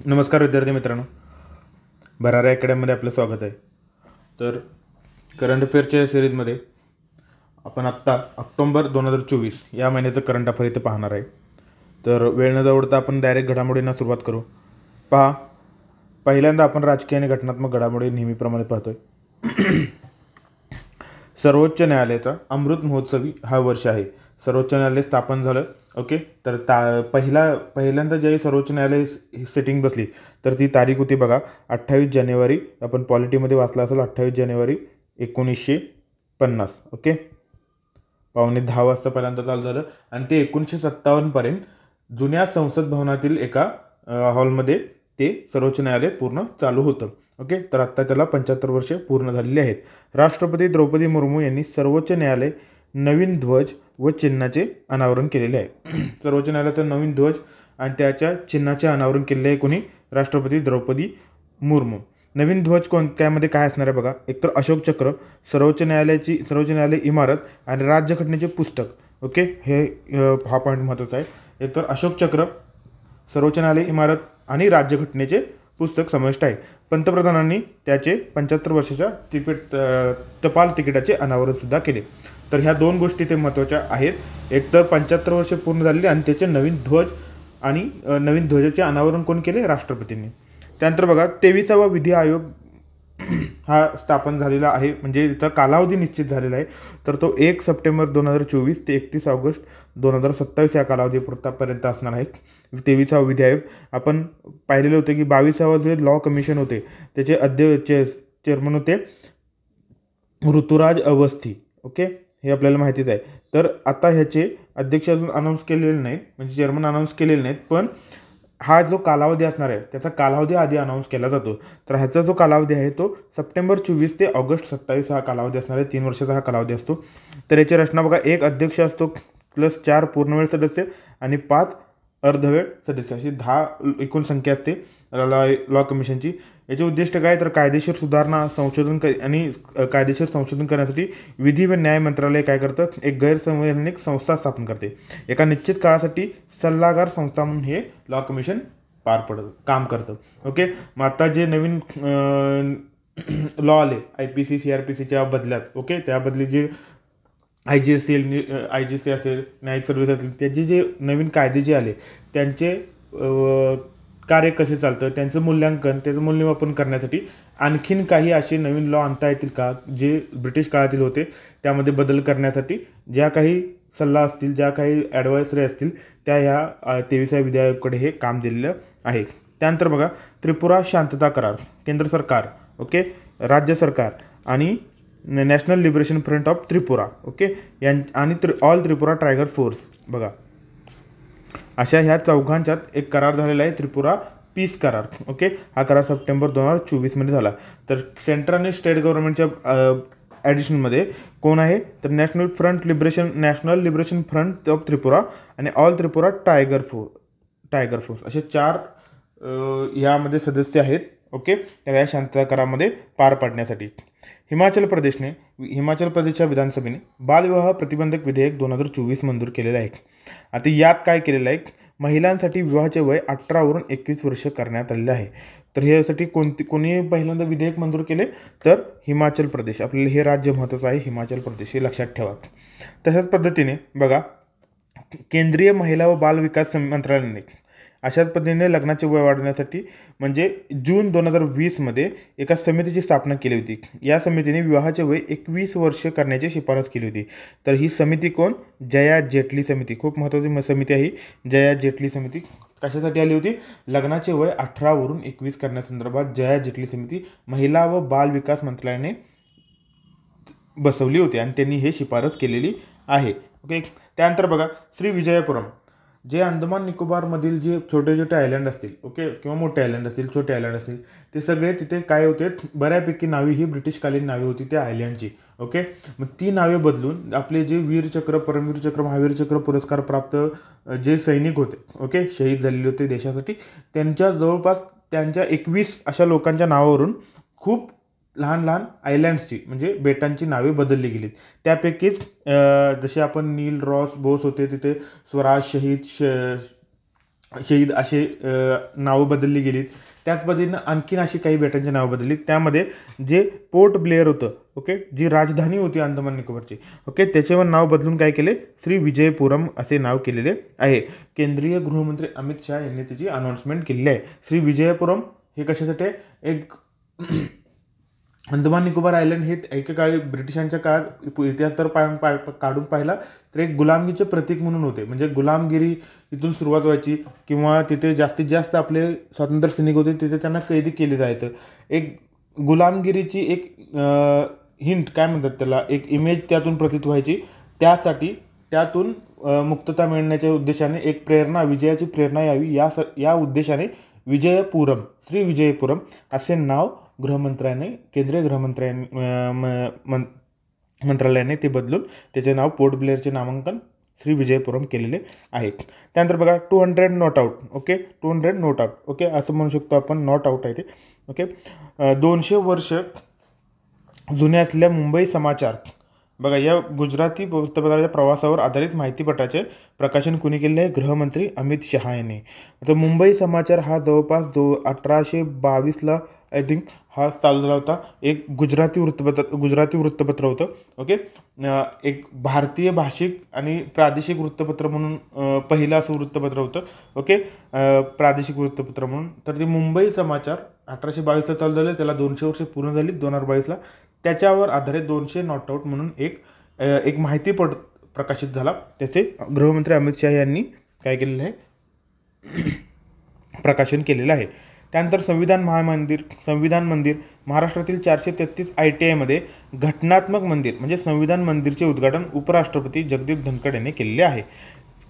नमस्कार विद्यार्थी मित्रांनो, भरारी अकॅडमीमध्ये आपलं स्वागत आहे. तर करंट अफेअरच्या सिरीजमध्ये आपण आत्ता ऑक्टोबर 2024 या महिन्याचं करंट अफेअर इथे पाहणार आहे. तर वेळ न दवडता आपण डायरेक्ट घडामोडींना सुरुवात करू. पहा, पहिल्यांदा आपण राजकीय आणि घटनात्मक घडामोडी नेहमीप्रमाणे पाहतोय. सर्वोच्च न्यायालयाचा अमृत महोत्सवी हा वर्ष आहे. सर्वोच्च न्यायालय स्थापन झालं. ओके, तर पहिल्यांदा ज्यावेळी सर्वोच्च न्यायालय सिटिंग बसली तर ती तारीख होती बघा 28 जानेवारी. आपण पॉलिटीमध्ये वाचला असेल 28 जानेवारी 1950. ओके, 9:15 वाजता पहिल्यांदा चालू झालं आणि ते 1957पर्यंत जुन्या संसद भवनातील एका हॉलमध्ये ते सर्वोच्च न्यायालय पूर्ण चालू होतं. ओके, तर आत्ता त्याला 75 वर्षे पूर्ण झालेली आहेत. राष्ट्रपती द्रौपदी मुर्मू यांनी सर्वोच्च न्यायालय नवीन ध्वज व चिन्हाचे अनावरण केलेले आहे. सर्वोच्च न्यायालयाचा नवीन ध्वज आणि त्याच्या चिन्हाचे अनावरण केलेले आहे कोणी? राष्ट्रपती द्रौपदी मुर्मू. नवीन ध्वज त्यामध्ये काय असणार आहे बघा, एकतर अशोक चक्र, सर्वोच्च न्यायालय इमारत आणि राज्यघटनेचे पुस्तक. ओके, हे हा पॉईंट महत्त्वाचा आहे. एकतर अशोक चक्र, सर्वोच्च न्यायालय इमारत आणि राज्यघटनेचे पुस्तक समाविष्ट आहे. पंतप्रधानांनी त्याचे 75 वर्षाच्या टपाल तिकिटाचे अनावरणसुद्धा केले. तर ह्या दोन गोष्टी ते महत्त्वाच्या आहेत. एकतर 75 वर्षे पूर्ण झालेली आणि त्याचे नवीन ध्वज आणि नवीन ध्वजाचे अनावरण कोण केले? राष्ट्रपतींनी. त्यानंतर बघा 23वा विधी आयोग हा स्थापन झालेला आहे, म्हणजे त्याचा कालावधी निश्चित झालेला आहे. तर तो 1 सप्टेंबर 2024 ते 31 ऑगस्ट 2027 या कालावधीपर्यंत असणार आहे. 23वा विधी आयोग. आपण पाहिलेले होते की 22वा जे लॉ कमिशन होते त्याचे चेअरमन होते ऋतुराज अवस्थी. ओके, हे आपल्याला माहितीच आहे. तर आता ह्याचे अध्यक्ष अजून अनाऊन्स केलेले नाहीत, म्हणजे चेअरमन अनाऊन्स केलेले नाहीत, पण हा जो कालावधी असणार आहे त्याचा कालावधी आधी अनाऊन्स केला जातो. तर ह्याचा जो कालावधी आहे तो सप्टेंबर 24 ते ऑगस्ट 27 हा कालावधी असणार आहे. 3 वर्षाचा हा कालावधी असतो. तर याची रचना बघा, 1 अध्यक्ष असतो प्लस 4 पूर्णवेळ सदस्य आणि 5 अर्धवेळ सदस्य, अशी 10 एकूण संख्या असते लॉ कमिशनची. याचे उद्दिष्ट काय? तर कायदेशीर सुधारणा कायदेशीर संशोधन करण्यासाठी विधी व न्याय मंत्रालय काय करतं? एक गैरसंवैधानिक संस्था स्थापन करते. एका निश्चित काळासाठी सल्लागार संस्था म्हणून हे लॉ कमिशन काम करतं. ओके, मग आता जे नवीन लॉ आले IPC CRPCच्या बदल्यात, ओके, त्या बदली जे IGC असेल, न्यायिक सर्व्हिस असेल, त्याचे जे नवीन कायदे जे आले त्यांचे कार्य कसे चालतं, त्यांचं मूल्यांकन, त्याचं मूल्यमापन करण्यासाठी आणखीन काही असे नवीन लॉ आणता येतील का जे ब्रिटिश काळातील होते, त्यामध्ये बदल करण्यासाठी ज्या काही सल्ला असतील, ज्या काही ॲडवायसरी असतील त्या ह्या 23व्या विधी आयोगाकडे हे काम दिलेलं आहे. त्यानंतर बघा त्रिपुरा शांतता करार. केंद्र सरकार, ओके, राज्य सरकार आणि national liberation front of Tripura, okay, आणि ऑल त्रिपुरा टायगर फोर्स. बघा, अशा ह्या चौघांच्यात एक करार झालेला आहे, त्रिपुरा पीस करार. ओके, हा करार सप्टेंबर 2024 झाला. तर सेंट्रल आणि स्टेट गव्हर्नमेंटच्या ॲडिशनमध्ये कोण आहे? तर national liberation front of Tripura आणि ऑल त्रिपुरा टायगर फोर्स असे 4 यामध्ये सदस्य आहेत. ओके, तर या शांतता करारामध्ये पार पाडण्यासाठी हिमाचल प्रदेशच्या विधानसभेने बालविवाह प्रतिबंधक विधेयक 2024 मंजूर केलेलं आहे. आता यात काय केलेलं आहे? महिलांसाठी विवाहाचे वय 18 वरून 21 वर्ष करण्यात आलेले आहे. तर ह्यासाठी कोणी पहिल्यांदा विधेयक मंजूर केले? तर हिमाचल प्रदेश. आपल्याला हे राज्य महत्त्वाचं आहे, हिमाचल प्रदेश, हे लक्षात ठेवा. तशाच पद्धतीने बघा, केंद्रीय महिला व बाल विकास मंत्रालयाने अशाच पद्धतीने लग्नाचे वय वाढवण्यासाठी म्हणजे जून 2020 एका समितीची स्थापना केली होती. या समितीने विवाहाचे वय 21 वर्ष करण्याची शिफारस केली होती. तर ही समिती कोण? जया जेटली समिती. खूप महत्त्वाची समिती आहे जया जेटली समिती. कशासाठी आली होती? लग्नाचे वय 18 वरून 21 करण्यासंदर्भात जया जेटली समिती महिला व बाल विकास मंत्रालयाने बसवली होती आणि त्यांनी हे शिफारस केलेली आहे. ओके, त्यानंतर बघा श्री विजयपुरम, जे अंदमान निकोबारमधील जे छोटे आयलंड असतील, ओके, किंवा मोठे आयलंड असतील, छोटे आयलंड असतील, ते सगळे तिथे काय होते? बऱ्यापैकी नावे ही ब्रिटिशकालीन नावे होती त्या आयलंडची. ओके, मग ती नावे बदलून आपले जे वीरचक्र, परमवीरचक्र, महावीरचक्र पुरस्कार प्राप्त जे सैनिक होते, ओके, शहीद झालेले होते देशासाठी, त्यांच्या जवळपास 21 अशा लोकांच्या नावावरून खूप लहान लहान आयलँड्सची म्हणजे बेटांची नावे बदलली गेलीत. त्यापैकीच जसे आपण नील रॉस बोस होते तिथे स्वराज शहीद शहीद असे नावं बदलली गेलीत. त्याच पद्धतीनं आणखीन अशी काही बेटांची नावं बदलली. त्यामध्ये जे पोर्ट ब्लेअर होतं, ओके, जी राजधानी होती अंदमान निकोबारची, ओके, त्याच्यावर नाव बदलून काय केले, श्री विजयपुरम असे नाव केलेले आहे. केंद्रीय गृहमंत्री अमित शहा यांनी त्याची अनाऊन्समेंट केलेली आहे. श्री विजयपुरम हे कशासाठी आहे, एक अंदमान निकोबार आयलंड हे एकेकाळी ब्रिटिशांच्या काळात इतिहास जर काढून पाहिला तर एक गुलामगीचे प्रतीक म्हणून होते. म्हणजे गुलामगिरी इथून सुरुवात व्हायची किंवा तिथे जास्तीत जास्त आपले स्वातंत्र्य सैनिक होते तिथे त्यांना कैदी केले जायचं. एक गुलामगिरीची एक हिंट काय म्हणतात त्याला, एक इमेज त्यातून प्रतीत व्हायची. त्यासाठी त्यातून मुक्तता मिळण्याच्या उद्देशाने एक प्रेरणा, विजयाची प्रेरणा यावी या उद्देशाने विजयपुरम, श्री विजयपुरम असे नाव गृहमंत्र्याने, केंद्रीय मंत्रालयाने ते बदलून त्याचे नाव पोर्ट ब्लेअरचे नामांकन श्री विजयपुरम केलेले आहे. त्यानंतर बघा 200 not out, okay, 200 not out, okay, असं म्हणू शकतो आपण, नॉट आउट आहे ते, ओके. 200 वर्ष जुने असलेल्या मुंबई समाचार, बघा या गुजराती वृत्तपत्राच्या प्रवासावर आधारित माहितीपटाचे प्रकाशन कुणी केले आहे, गृहमंत्री अमित शहा यांनी. तर मुंबई समाचार हा जवळपास 1822ला आय थिंक हा चालू झाला होता. एक गुजराती वृत्तपत्र होतं, ओके. एक भारतीय भाषिक आणि प्रादेशिक वृत्तपत्र म्हणून पहिलं असं वृत्तपत्र होतं, ओके, प्रादेशिक वृत्तपत्र म्हणून. तर ते मुंबई समाचार 1822ला चालू झालं, त्याला 200 वर्ष पूर्ण झाली 2022ला. त्याच्यावर आधारित 200 नॉट आउट म्हणून एक माहितीपट प्रकाशित झाला. त्याचे गृहमंत्री अमित शहा यांनी काय केलेलं आहे, प्रकाशन केलेलं आहे. त्यानंतर संविधान मंदिर महाराष्ट्रातील 433 ITIमध्ये घटनात्मक मंदिर म्हणजे संविधान मंदिरचे उद्घाटन उपराष्ट्रपती जगदीप धनखड यांनी केलेले आहे.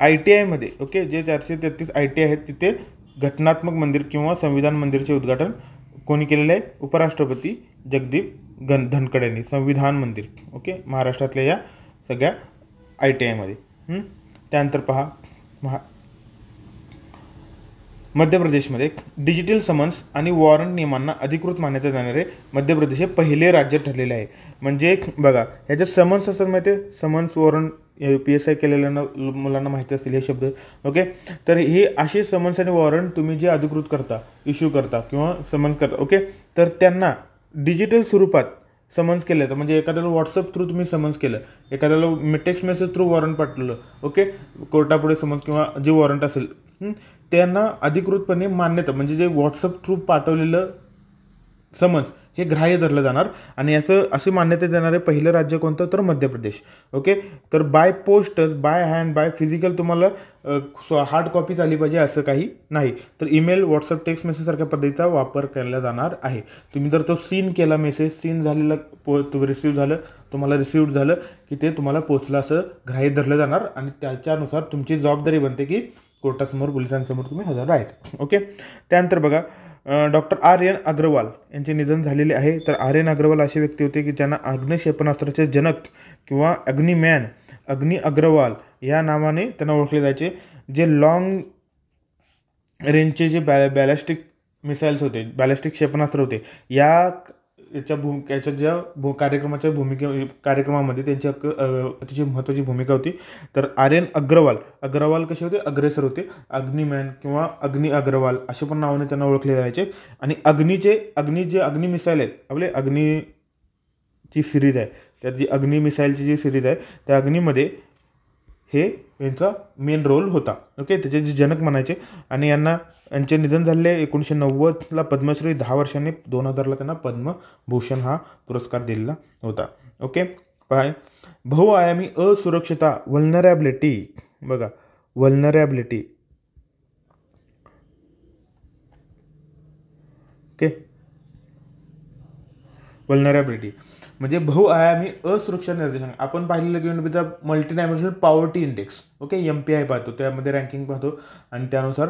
ITIमध्ये, ओके, जे 433 ITI आहेत तिथे घटनात्मक मंदिर किंवा संविधान मंदिरचे उद्घाटन कोणी केलेलं आहे, उपराष्ट्रपती जगदीप धनखड यांनी. संविधान मंदिर, ओके, महाराष्ट्रातल्या या सगळ्या ITIमध्ये. त्यानंतर पहा मध्य प्रदेशमध्ये डिजिटल समन्स आणि वॉरंट नियमांना अधिकृत मान्यता देणारे मध्य प्रदेश हे पहिले राज्य ठरलेले आहे. म्हणजे बघा ह्याच्यात समन्स असं माहिती आहे, समन्स वॉरंट PSI केलेल्या मुलांना माहिती असतील हे शब्द, ओके. तर हे असे समन्स आणि वॉरंट तुम्ही जे अधिकृत करता, इश्यू करता किंवा समन्स करता, ओके, तर त्यांना डिजिटल स्वरूपात समन्स केलं जातं. म्हणजे एखाद्याला व्हॉट्सअप थ्रू तुम्ही समन्स केलं, एखाद्याला टेक्स्ट मेसेज थ्रू वॉरंट पाठवलं, ओके, कोर्टापुढे समन्स किंवा जे वॉरंट असेल त्यांना अधिकृतपणे मान्यता, म्हणजे जे व्हॉट्सअप थ्रू पाठवलेलं समन्स हे ग्राह्य धरलं जाणार. आणि अशी मान्यता देणारे पहिलं राज्य कोणतं, तर मध्य प्रदेश, ओके. तर बाय पोस्टच, बाय हँड, बाय फिजिकल तुम्हाला हार्ड कॉपीच आली पाहिजे असं काही नाही. तर ईमेल, व्हॉट्सअप, टेक्स्ट मेसेज सारख्या पद्धतीचा वापर केला जाणार आहे. तुम्ही जर तो सीन केला, मेसेज सीन झालेला रिसिव्ह झालं, तुम्हाला रिसिव्ह झालं की ते तुम्हाला पोचलं असं ग्राह्य धरलं जाणार. आणि त्याच्यानुसार तुमची जबाबदारी बनते की कोर्टासमोर, पोलिसांसमोर तुम्ही हजर राहायचं, ओके. त्यानंतर बघा डॉक्टर RN अग्रवाल यांचे निधन झालेले आहे. तर RN अग्रवाल असे व्यक्ती होते की ज्यांना अग्निक्षेपणास्त्राचे जनक किंवा अग्निमॅन, अग्नि अग्रवाल या नावाने त्यांना ओळखले जायचे. जे लॉंग रेंजचे जे बॅलिस्टिक मिसाईल्स होते, बॅलिस्टिक क्षेपणास्त्र होते, याच्या ज्या कार्यक्रमामध्ये त्यांची अतिशय महत्त्वाची भूमिका होती. तर RN अग्रवाल कसे होते, अग्रेसर होते. अग्निमॅन किंवा अग्नि अग्रवाल असे पण नावाने त्यांना ओळखले जायचे. आणि अग्नि मिसाईल आहेत, आपले अग्निची सिरीज आहे, त्यात जी अग्नि मिसाईलची जी सिरीज आहे त्या अग्निमध्ये हे यांचा मेन रोल होता, ओके. त्याचे जे जनक म्हणायचे. आणि यांचे निधन झाले 1990ला पद्मश्री, 10 वर्षांनी 2000ला त्यांना पद्मभूषण हा पुरस्कार दिलेला होता, ओके. बहुआयामी असुरक्षता, व्हल्नरॅबिलिटी, बघा व्हल्नरॅबिलिटी, ओके. व्हल्नरॅबिलिटी म्हणजे बहुआयामी असुरक्षा निर्देशांक. आपण पाहिलेलं की multi dimensional poverty index, okay, MPI पाहतो, त्यामध्ये रँकिंग पाहतो आणि त्यानुसार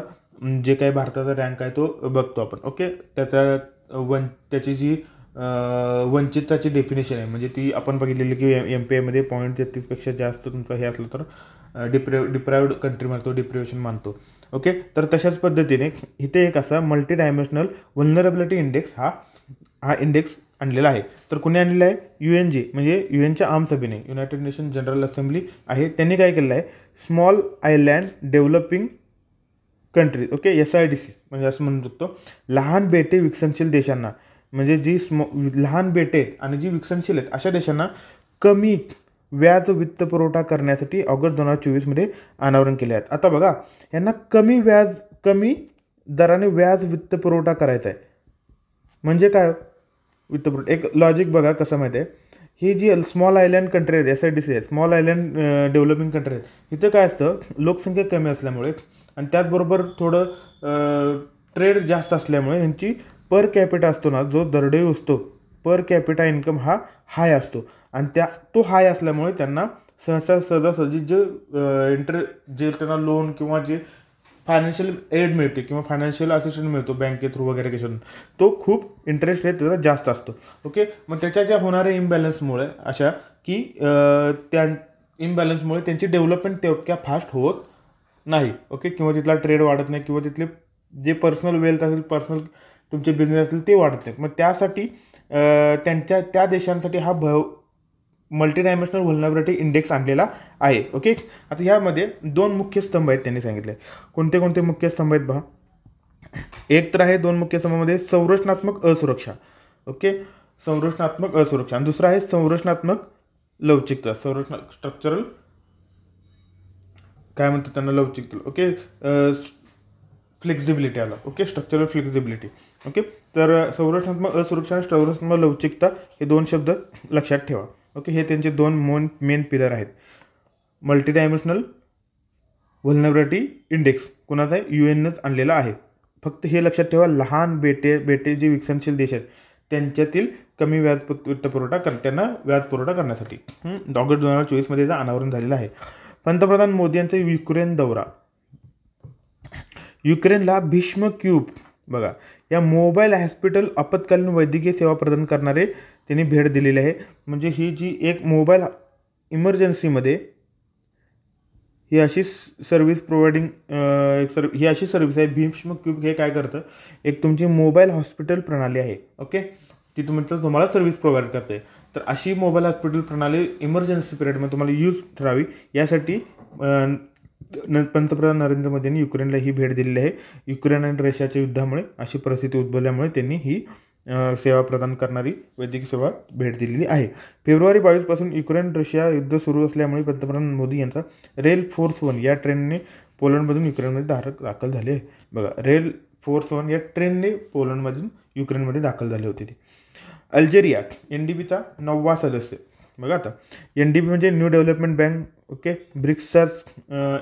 जे काही भारताचा रँक आहे तो बघतो आपण, ओके. त्याची जी वंचितताची डेफिनेशन आहे, म्हणजे ती आपण बघितलेली की MPIमध्ये 0.33पेक्षा जास्त तुमचं हे असलं तर डिप्रायव्ड कंट्री मानतो, डिप्रिवेशन मानतो, ओके. तर तशाच पद्धतीने इथे एक असा मल्टी डायमेन्शनल व्हल्नरॅबिलिटी इंडेक्स हा इंडेक्स आणलेला आहे. तर कुणी आणलेला आहे, UNG म्हणजे UNच्या आमसभेने, युनायटेड नेशन जनरल असेंब्ली आहे, त्यांनी काय केलेलं आहे, small island developing country, okay, SIDC म्हणजे असं म्हणू शकतो. लहान बेटे विकसनशील देशांना, म्हणजे जी लहान बेटे आणि जी विकसनशील आहेत अशा देशांना कमी व्याज वित्तपुरवठा करण्यासाठी ऑगस्ट 2024 अनावरण केले आहेत. आता बघा, यांना कमी दराने व्याज वित्तपुरवठा करायचा आहे. म्हणजे काय वित्तपुरवठा, एक लॉजिक बघा कसं माहिती आहे. ही जी स्मॉल आयलँड कंट्री आहेत, SIDC आहे, स्मॉल आयलँड डेव्हलपिंग कंट्री आहेत, इथं काय असतं, लोकसंख्या कमी असल्यामुळे आणि त्याचबरोबर थोडं ट्रेड जास्त असल्यामुळे यांची पर कॅपिटा असतो ना, जो दरडोई असतो, पर कॅपिटा इन्कम हा हाय असतो आणि तो हाय असल्यामुळे त्यांना सहजासहजी जे त्यांना लोन किंवा जे फायनान्शियल एड मिळते किंवा फायनान्शियल असिस्टन्स मिळतो बँके थ्रू वगैरे कशातून, तो खूप इंटरेस्ट रेट त्याचा जास्त असतो. ओके, मग त्याच्या ज्या होणाऱ्या इम्बॅलन्समुळे अशा की त्या इम्बॅलन्समुळे त्यांची डेव्हलपमेंट तितक्या फास्ट होत नाही. ओके, किंवा तिथला ट्रेड वाढत नाही किंवा तिथले जे पर्सनल वेल्थ असेल, पर्सनल तुमचे बिझनेस असेल ते वाढत नाहीत. मग त्यासाठी त्या देशांसाठी हा मल्टी डायमेन्शनल व्हल्नरॅबिलिटी इंडेक्स आणलेला आहे. ओके, आता ह्यामध्ये 2 मुख्य स्तंभ आहेत त्यांनी सांगितले. कोणते कोणते मुख्य स्तंभ आहेत पहा. एक तर आहे 2 मुख्य स्तंभामध्ये संरचनात्मक असुरक्षा. ओके, संरचनात्मक असुरक्षा. आणि दुसरा आहे संरचनात्मक लवचिकता, स्ट्रक्चरल काय म्हणतात त्यांना, लवचिकता. ओके, फ्लेक्झिबिलिटी आला. Okay, structural flexibility. ओके, तर संरचनात्मक असुरक्षा आणि संरचनात्मक लवचिकता हे 2 शब्द लक्षात ठेवा. ओके, हे त्यांचे 2 मेन पिलर आहेत. मल्टी डायमेन्शनल व्हल्नरॅबिलिटी इंडेक्स कुणाचा आहे, UNच आणलेला आहे. फक्त हे लक्षात ठेवा, लहान बेटे जे विकसनशील देश आहेत त्यांच्यातील कमी वित्तपुरवठा त्यांना व्याज पुरवठा करण्यासाठी ऑगस्ट 2024 याचं अनावरण झालेलं आहे. पंतप्रधान मोदी यांचा युक्रेन दौरा. युक्रेनला भीष्म क्यूब बघा, या मोबाईल हॉस्पिटल आपत्कालीन वैद्यकीय सेवा प्रदान करणारे त्यांनी भेट दिलेली आहे. म्हणजे ही जी एक मोबाईल इमर्जन्सीमध्ये ही अशी सर्व्हिस प्रोव्हाइडिंग ही अशी सर्व्हिस आहे. भीष्म क्यूब हे काय करतं, एक तुमची मोबाईल हॉस्पिटल प्रणाली आहे. ओके, ती तुम्हाला सर्व्हिस प्रोव्हाइड करते. तर अशी मोबाईल हॉस्पिटल प्रणाली इमर्जन्सी पिरियडमध्ये तुम्हाला यूज करावी यासाठी पंतप्रधान नरेंद्र मोदी यांनी युक्रेनला ही भेट दिलेली आहे. युक्रेन आणि रशियाच्या युद्धामुळे अशी परिस्थिती उद्भवल्यामुळे त्यांनी ही सेवा प्रदान करणारी वैद्यकीय सेवा भेट दिलेली आहे. फेब्रुवारी 22 पासून युक्रेन रशिया युद्ध सुरू असल्यामुळे पंतप्रधान मोदी यांचा रेल फोर्स 1 या ट्रेनने पोलंडमधून युक्रेनमध्ये दाखल झाले. बघा, रेल फोर्स 1 या ट्रेनने पोलंडमधून युक्रेनमध्ये दाखल झाले होते. ते अल्जेरिया NDBचा 9वा सदस्य. बघा, आता NDB म्हणजे न्यू डेव्हलपमेंट बँक. ओके, ब्रिक्सचा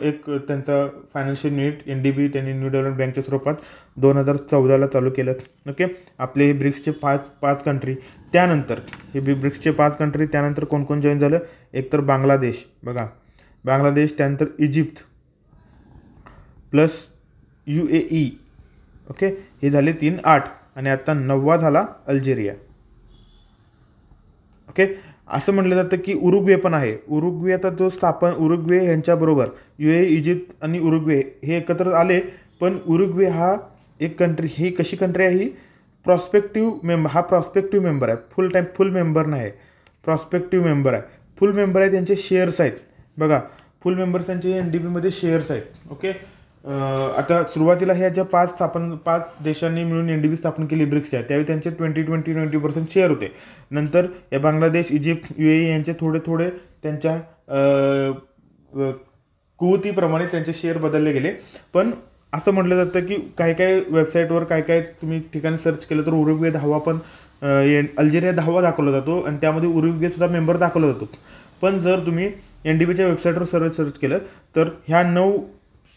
एक त्यांचा फायनान्शियल युनिट NDB त्यांनी न्यू डेव्हलपमेंट बँकच्या स्वरूपात 2014ला चालू केलं. ओके, आपले हे ब्रिक्सचे पाच कंट्री, त्यानंतर हे ब्रिक्सचे 5 कंट्री, त्यानंतर कोण कोण जॉईन झालं, एक तर बांगलादेश. बघा, बांगलादेश, त्यानंतर इजिप्त प्लस UAE. ओके, हे झाले 3, 8 आणि आता 9वा झाला अल्जेरिया. ओके, असं म्हटलं जातं की उरुग्वे पण आहे. उरुग्वे आता जो उरुग्वे यांच्याबरोबर UAE, इजिप्त आणि उरुग्वे हे एकत्र आले. पण उरुग्वे हा एक कंट्री, ही कशी कंट्री आहे, ही प्रॉस्पेक्टिव्ह मेंबर आहे. फुल मेंबर नाही, प्रॉस्पेक्टिव्ह मेंबर आहे. फुल मेंबर आहे, त्यांचे शेअर्स आहेत. बघा, फुल मेंबर्स त्यांचे NDBमध्ये शेअर्स आहेत. ओके, आता सुरुवातीला ह्या ज्या 5 देशांनी मिळून NDB स्थापन केली ब्रिक्सच्या, त्यावेळी त्यांचे 20% शेअर होते. नंतर या बांगलादेश, इजिप्त, UAE यांचे थोडे त्यांच्या कुवतीप्रमाणे त्यांचे शेअर बदलले गेले. पण असं म्हटलं जातं की काही वेबसाईटवर काय तुम्ही ठिकाणी सर्च केलं तर उरुग्वे 10वा, पण अल्जेरिया 10वा दाखवला जातो आणि त्यामध्ये उरुग्वे सुद्धा मेंबर दाखवला जातो. पण जर तुम्ही NDBच्या वेबसाईटवर सर्च केलं तर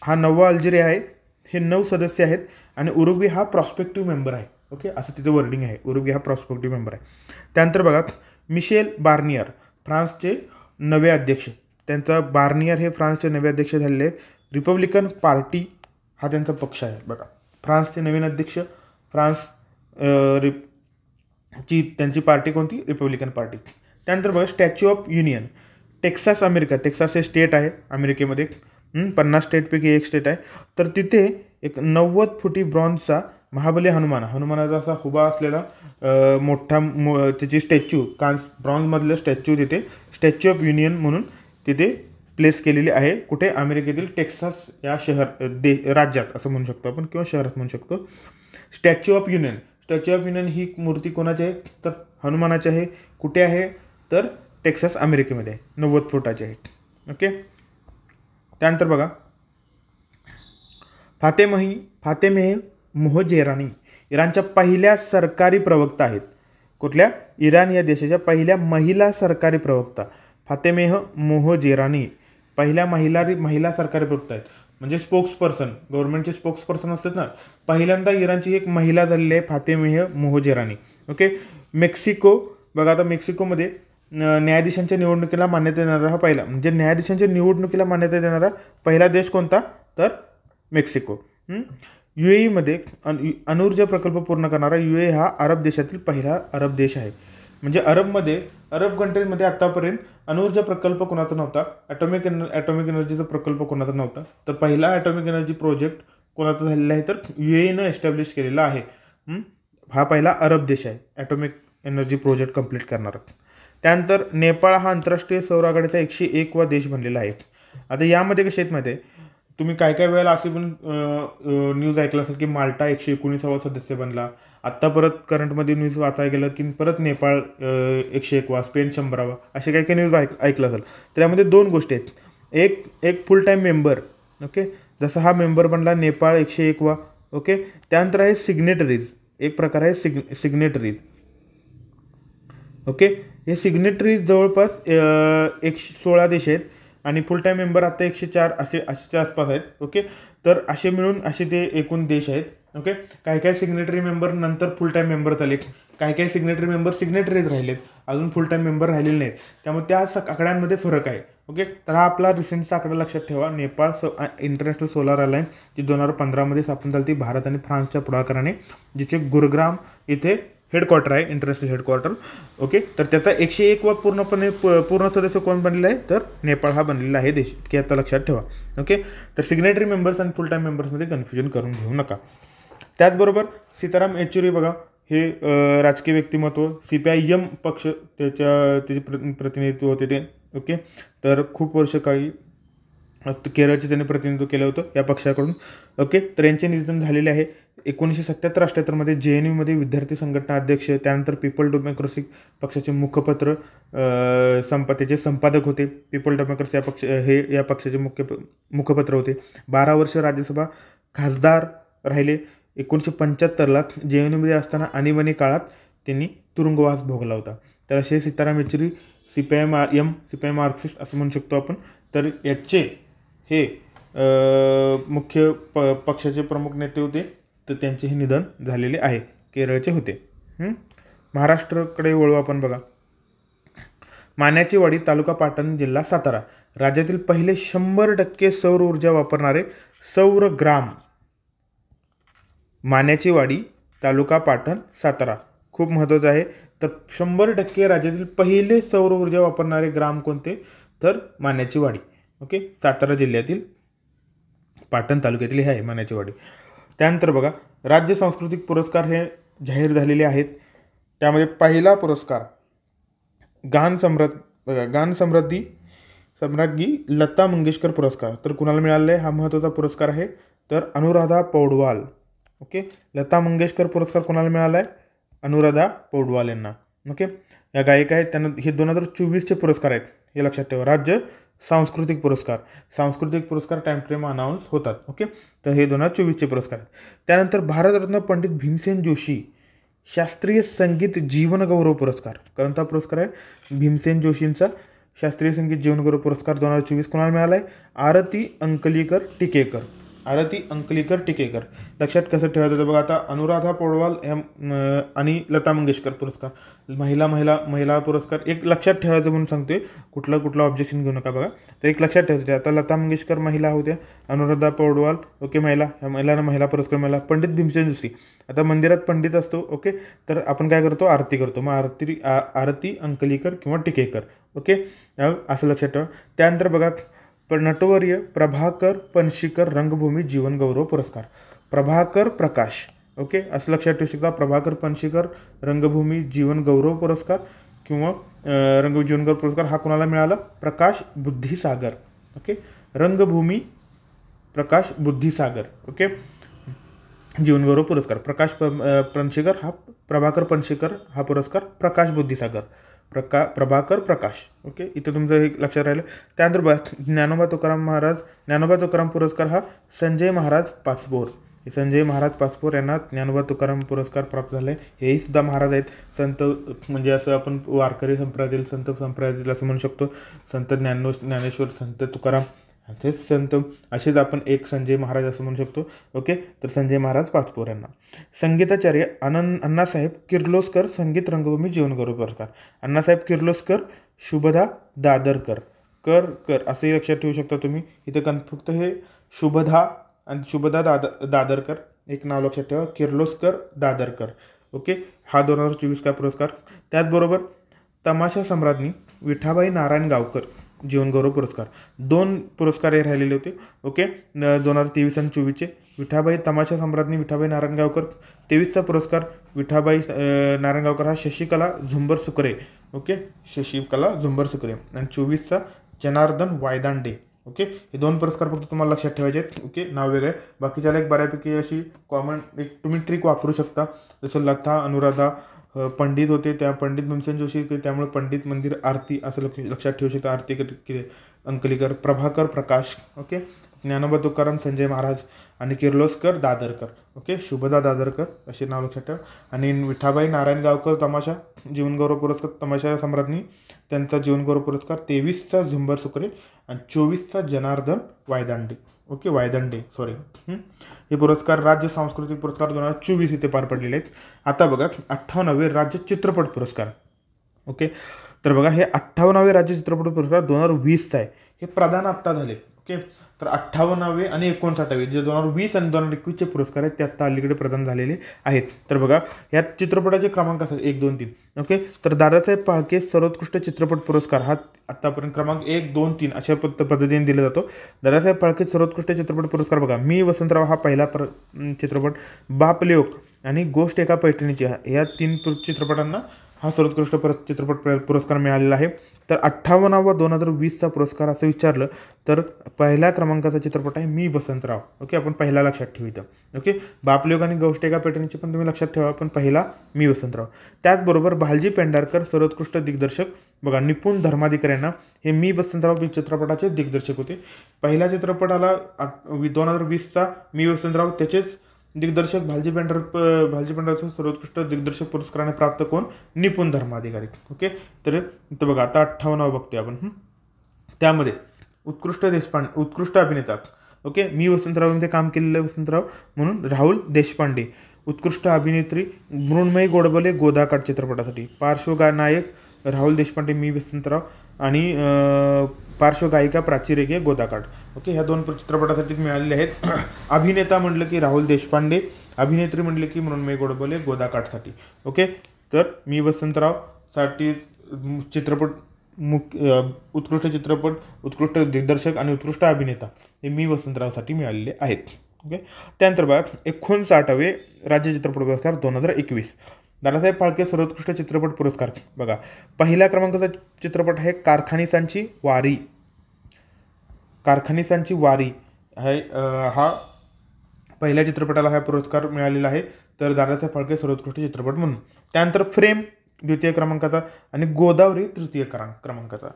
हा 9वा अल्जेरिया आहे. हे 9 सदस्य आहेत आणि उरुग्वे हा प्रॉस्पेक्टिव्ह मेंबर आहे. ओके, असं तिथे वर्डिंग आहे, उरुग्वे हा प्रॉस्पेक्टिव्ह मेंबर आहे. त्यानंतर बघा, मिशेल बार्नियर फ्रान्सचे नवे अध्यक्ष. त्यांचा बार्नियर हे फ्रान्सचे नवे अध्यक्ष झालेले आहेत. रिपब्लिकन पार्टी हा त्यांचा पक्ष आहे. बघा, फ्रान्सचे नवीन अध्यक्ष, त्यांची पार्टी कोणती, रिपब्लिकन पार्टी. त्यानंतर बघा, statue of union, Texas America. Texas हे स्टेट आहे अमेरिकेमध्ये, 50 स्टेटपैकी एक स्टेट आहे. तर तिथे एक 90 फुटी ब्रॉन्झचा महाबली हनुमानाचा असा उभा असलेला त्याची स्टॅच्यू, ब्रॉन्झमधलं स्टॅच्यू तिथे स्टॅच्यू ऑफ युनियन म्हणून तिथे प्लेस केलेली आहे. कुठे? अमेरिकेतील टेक्सास या राज्यात असं म्हणू शकतो आपण, किंवा शहरात म्हणू शकतो. Statue of union. Statue of union ही मूर्ती कोणाची आहे? तर हनुमानाची आहे. कुठे आहे? तर टेक्सास अमेरिकेमध्ये आहे. 90 फुटाची आहे. ओके. त्यानंतर बघा, फातेमेह मोहजेरानी इराणच्या पहिल्या सरकारी प्रवक्ता आहेत. कुठल्या? इराण या देशाच्या पहिल्या महिला सरकारी प्रवक्ता फातेमेह मोहजेरानी पहिल्या महिला सरकारी प्रवक्ता आहेत. म्हणजे स्पोक्सपर्सन, गव्हर्नमेंटचे स्पोक्सपर्सन असतात ना, पहिल्यांदा इराणची एक महिला झालेली आहे फातेमेह मोहजेरानी. ओके. मेक्सिको. बघा आता मेक्सिकोमध्ये न्यायाधीशांच्या निवडणुकीला मान्यता देणारा हा पहिला, म्हणजे न्यायाधीशांच्या निवडणुकीला मान्यता देणारा पहिला देश कोणता? तर मेक्सिको. UAEमध्ये अणुऊर्जा प्रकल्प पूर्ण करणारा UAE हा अरब देशातील पहिला अरब देश आहे. म्हणजे अरब कंट्रीमध्ये आत्तापर्यंत अणुऊर्जा प्रकल्प कोणाचा नव्हता, ॲटॉमिक एनर्जीचा प्रकल्प कोणाचा नव्हता. तर पहिला ॲटॉमिक एनर्जी प्रोजेक्ट कोणाचा झालेला आहे? तर UAEनं एस्टॅब्लिश केलेला आहे. हा पहिला अरब देश आहे ॲटॉमिक एनर्जी प्रोजेक्ट कंप्लीट करणारा. त्यानंतर नेपाळ हा आंतरराष्ट्रीय सौर आघाडीचा 101वा देश बनलेला आहे. आता यामध्ये कसे आहेत माहिती आहे, तुम्ही काय वेळेला असे पण न्यूज ऐकला असेल की माल्टा 119वा सदस्य बनला. आत्ता परत करंटमध्ये न्यूज वाचायला गेलं की परत नेपाळ 101वा, स्पेन 100वा, असे काही न्यूज ऐकलं असेल. तर यामध्ये 2 गोष्टी आहेत. एक फुल टाईम मेंबर. ओके. जसा हा मेंबर बनला नेपाळ 101वा. ओके. त्यानंतर आहे सिग्नेटरीज. एक प्रकार आहे सिग्नेटरीज. ओके. हे सिग्नेटरीज जवळपास 116 देश आहेत आणि फुल टाईम मेंबर आता 104 असेच्या आसपास आहेत. ओके. तर असे मिळून ते एकूण देश आहेत. ओके. काही सिग्नेटरी मेंबर नंतर फुल टाईम मेंबर झाले, काही सिग्नेटरी मेंबर सिग्नेटरीज राहिलेत, अजून फुल टाईम मेंबर राहिलेले नाहीत. त्यामुळे त्या आकड्यांमध्ये फरक आहे. ओके. तर हा आपला रिसेंटचा आकडा लक्षात ठेवा. नेपाळ इंटरनॅशनल सोलार अलायन्स जी 2015मध्ये स्थापन झाली ती भारत आणि फ्रान्सच्या पुढाकाराने, जिचे गुरुग्राम इथे हेडक्वार्टर आहे, इंटरनॅशनल हेडक्वार्टर. ओके. तर त्याचा 101वा पूर्ण सदस्य कोण बनलेला आहे? तर नेपाळ हा बनलेला आहे देश, की आता लक्षात ठेवा. ओके. तर सिग्नेटरी मेंबर्स आणि फुल टाईम मेंबर्समध्ये कन्फ्युजन करून घेऊ नका. त्याचबरोबर सीताराम येचुरी बघा, हे राजकीय व्यक्तिमत्व, CPIM पक्ष त्याचे प्रतिनिधित्व होते ते. ओके. तर खूप वर्ष काही केरळचे त्यांनी प्रतिनिधित्व केलं होतं या पक्षाकडून. ओके. तर यांचे निधन झालेले आहे 1977-78मध्ये. JNUमध्ये विद्यार्थी संघटना अध्यक्ष, त्यानंतर पीपल डेमोक्रेसी पक्षाचे मुखपत्र त्याचे संपादक होते. पीपल डेमोक्रेसी या पक्षाचे मुखपत्र होते. 12 वर्ष राज्यसभा खासदार राहिले. 1975ला JNUमध्ये असताना आणीबाणी काळात त्यांनी तुरुंगवास भोगला होता. तर असे सीताराम येचुरी CPI मार्क्सिस्ट असं म्हणू शकतो आपण. तर याचे हे मुख्य पक्षाचे प्रमुख नेते होते. तर त्यांचे हे निधन झालेले आहे, केरळचे होते. महाराष्ट्राकडे वळू आपण. बघा, माण्याची वाडी, तालुका पाटण, जिल्हा सातारा, राज्यातील पहिले 100% सौर ऊर्जा वापरणारे सौर ग्राम. माण्याची वाडी, तालुका पाटण, सातारा. खूप महत्त्वाचं आहे. तर 100% राज्यातील पहिले सौर ऊर्जा वापरणारे ग्राम कोणते? तर माण्याची वाडी. ओके. सातारा जिल्ह्यातील पाटण तालुक्यातील हे आहे माण्याची वाडी. त्यानंतर बघा, राज्य सांस्कृतिक पुरस्कार हे जाहीर झालेले आहेत. त्यामध्ये पहिला पुरस्कार गान सम्राज्ञी लता मंगेशकर पुरस्कार. तर कुणाला मिळालेला आहे? हा महत्त्वाचा पुरस्कार आहे. तर अनुराधा पौडवाल. ओके. लता मंगेशकर पुरस्कार कोणाला मिळाला आहे? अनुराधा पौडवाल यांना. ओके. या गायिका आहेत. त्यांना हे 2024चे पुरस्कार आहेत, हे लक्षात ठेवा. राज्य सांस्कृतिक पुरस्कार टाइम फ्रेम अनाऊन्स होतात. ओके. तर हे 2024चे पुरस्कार आहेत. त्यानंतर भारतरत्न पंडित भीमसेन जोशी शास्त्रीय संगीत जीवनगौरव पुरस्कार. कोणता पुरस्कार आहे? भीमसेन जोशींचा शास्त्रीय संगीत जीवनगौरव पुरस्कार 2024 कोणाला मिळाला आहे? आरती अंकलीकर टिकेकर. लक्षात कसं ठेवायचं बघा. आता अनुराधा पौडवाल आणि लता मंगेशकर पुरस्कार, महिला पुरस्कार एक लक्षात ठेवायचं म्हणून सांगतोय. कुठलं ऑब्जेक्शन घेऊ नका बघा. तर एक लक्षात ठेवायचं. आता लता मंगेशकर महिला होत्या, अनुराधा पौडवाल ओके महिला, ह्या महिलांना महिला पुरस्कार मिळाला. पंडित भीमसेन जोशी, आता मंदिरात पंडित असतो. ओके. तर आपण काय करतो? आरती करतो. मग आरती अंकलीकर किंवा टिकेकर. ओके. असं लक्षात ठेवा. त्यानंतर बघा, नटवर्य प्रभाकर पणशीकर रंगभूमी जीवनगौरव पुरस्कार. प्रभाकर प्रकाश. ओके. असं लक्षात ठेवू शकता. प्रभाकर पणशीकर रंगभूमी जीवनगौरव पुरस्कार किंवा रंगभूमी जीवनगौरव पुरस्कार हा कोणाला मिळाला? प्रकाश बुद्धिसागर. ओके. रंगभूमी प्रकाश बुद्धिसागर. ओके. जीवनगौरव पुरस्कार प्रकाश पणशीकर हा प्रभाकर पणशीकर हा पुरस्कार प्रकाश बुद्धिसागर प्रभाकर प्रकाश. ओके. इथं तुमचं हे लक्षात राहिलं. त्यानंतर ज्ञानोबा तुकाराम पुरस्कार हा संजय महाराज पाचपोर. संजय महाराज पाचपोर यांना ज्ञानोबा तुकाराम पुरस्कार प्राप्त झाला आहे. हेही सुद्धा महाराज आहेत. संत म्हणजे असं आपण वारकरी संप्रदायातील संत संप्रदायातील असं म्हणू शकतो. संत ज्ञानेश्वर, संत तुकाराम तेच संत, असेच आपण एक संजय महाराज असं म्हणू शकतो. ओके. तर संजय महाराज पाचपोर यांना. संगीताचार्य अण्णासाहेब किर्लोस्कर संगीत रंगभूमी जीवनगौरव पुरस्कार. अण्णासाहेब किर्लोस्कर, शुभदा दादरकर कर असंही लक्षात ठेवू शकता तुम्ही. इथं फक्त हे शुभदा आणि शुभदा दादरकर एक नाव लक्षात ठेवा. किर्लोस्कर दादरकर. ओके. हा 2024 का पुरस्कार. त्याचबरोबर तमाशा सम्राज्ञी विठाबाई नारायण गावकर जीवनगौरव पुरस्कार. 2 पुरस्कार हे राहिलेले होते. ओके. 2023 आणि 24चे. तमाशा सम्राज्ञी विठाबाई नारायण गावकर. 23चा पुरस्कार विठाबाई नारायण गावकर हा शशिकला झुंबर सुकरे. ओके. शशिकला झुंबर सुकरे. आणि 24चा जनार्दन वायदांडे. ओके. हे 2 पुरस्कार फक्त तुम्हाला लक्षात ठेवायचे आहेत. ओके. नाव वेगळे. बाकीच्याला एक बऱ्यापैकी अशी कॉमन एक तुम्ही ट्रिक वापरू शकता. जसं लता अनुराधा पंडित होते, त्या पंडित भीमसेन जोशी होते, त्यामुळे पंडित मंदिर आरती असं लक्षात ठेवू शकता. आरती अंकलीकर, प्रभाकर प्रकाश. ओके. ज्ञानोबा तुकाराम संजय महाराज आणि किर्लोस्कर दादरकर. ओके. शुभदा दादरकर असे नाव लक्षात ठेवा. आणि विठाबाई नारायण गावकर तमाशा जीवनगौरव पुरस्कार तमाशा सम्राज्ञी त्यांचा जीवनगौरव पुरस्कार. 23चा झुंबर सुकरे आणि 24चा जनार्दन वायदांडे. ओके. वायदंडे सॉरी. हे पुरस्कार राज्य सांस्कृतिक पुरस्कार 2024 इथे पार पडलेले आहेत. आता बघा 58वे राज्य चित्रपट पुरस्कार. ओके. तर बघा हे 58वे राज्य चित्रपट पुरस्कार 2020चा आहे. हे प्रदान आत्ता झाले. ओके. तर 58वे आणि 59वे जे 2020 आणि 2021चे पुरस्कार आहेत ते आत्ता अलीकडे प्रदान झालेले आहेत. तर बघा या चित्रपटाचे क्रमांक असतात 1, 2, 3. ओके. तर दादासाहेब फाळके सर्वोत्कृष्ट चित्रपट पुरस्कार हा आत्तापर्यंत क्रमांक 1, 2, 3 अशा पद्धतीने दिला जातो. दादासाहेब फाळके सर्वोत्कृष्ट चित्रपट पुरस्कार बघा मी वसंतराव हा पहिला चित्रपट, बाप लेक आणि गोष्ट एका पैठणीची या 3 चित्रपटांना हा सर्वोत्कृष्ट चित्रपट पुरस्कार मिळालेला आहे. तर 58वा 2020चा पुरस्कार असं विचारलं तर पहिल्या क्रमांकाचा चित्रपट आहे मी वसंतराव. ओके. आपण पहिला लक्षात ठेवू इथं. ओके. बापलेक आणि गोष्ट एका पॅटर्नची पण तुम्ही लक्षात ठेवा, पण पहिला मी वसंतराव. त्याचबरोबर भालजी पेंढारकर सर्वोत्कृष्ट दिग्दर्शक बघा निपुण धर्माधिकारी यांना हे मी वसंतराव चित्रपटाचे दिग्दर्शक होते. पहिल्या चित्रपटाला 2020चा मी वसंतराव त्याचेच दिग्दर्शक भालजी पेंढारकर सर्वोत्कृष्ट दिग्दर्शक पुरस्काराने प्राप्त कोण? निपुण धर्माधिकारी. ओके. तर इथं बघा आता 58 बघतोय आपण. त्यामध्ये उत्कृष्ट अभिनेता. ओके. मी वसंतरावमध्ये काम केलेलं वसंतराव म्हणून राहुल देशपांडे. उत्कृष्ट अभिनेत्री मृण्मयी गोडबोले गोदाकाठ चित्रपटासाठी. पार्श्वनायक राहुल देशपांडे मी वसंतराव आणि पार्श्वगायिका प्राची रेगे गोदाकाठ. ओके. ह्या 2 चित्रपटासाठी मिळालेले आहेत. अभिनेता म्हटलं की राहुल देशपांडे, अभिनेत्री म्हटलं की मृण्मयी गोडबोले गोदाकाठसाठी. ओके. तर मी वसंतरावसाठी चित्रपट उत्कृष्ट चित्रपट, उत्कृष्ट दिग्दर्शक आणि उत्कृष्ट अभिनेता हे मी वसंतरावसाठी मिळालेले आहेत. ओके. त्यानंतर बघा 59वे राज्य चित्रपट पुरस्कार 2021. दादासाहेब फाळके सर्वोत्कृष्ट चित्रपट पुरस्कार बघा पहिल्या क्रमांकाचा चित्रपट आहे कारखानिसांची वारी आहे. हा पहिल्या चित्रपटाला हा पुरस्कार मिळालेला आहे. तर दादासाहेब फाळके सर्वोत्कृष्ट चित्रपट म्हणून. त्यानंतर फ्रेम द्वितीय क्रमांकाचा आणि गोदावरी तृतीय क्रमांकाचा.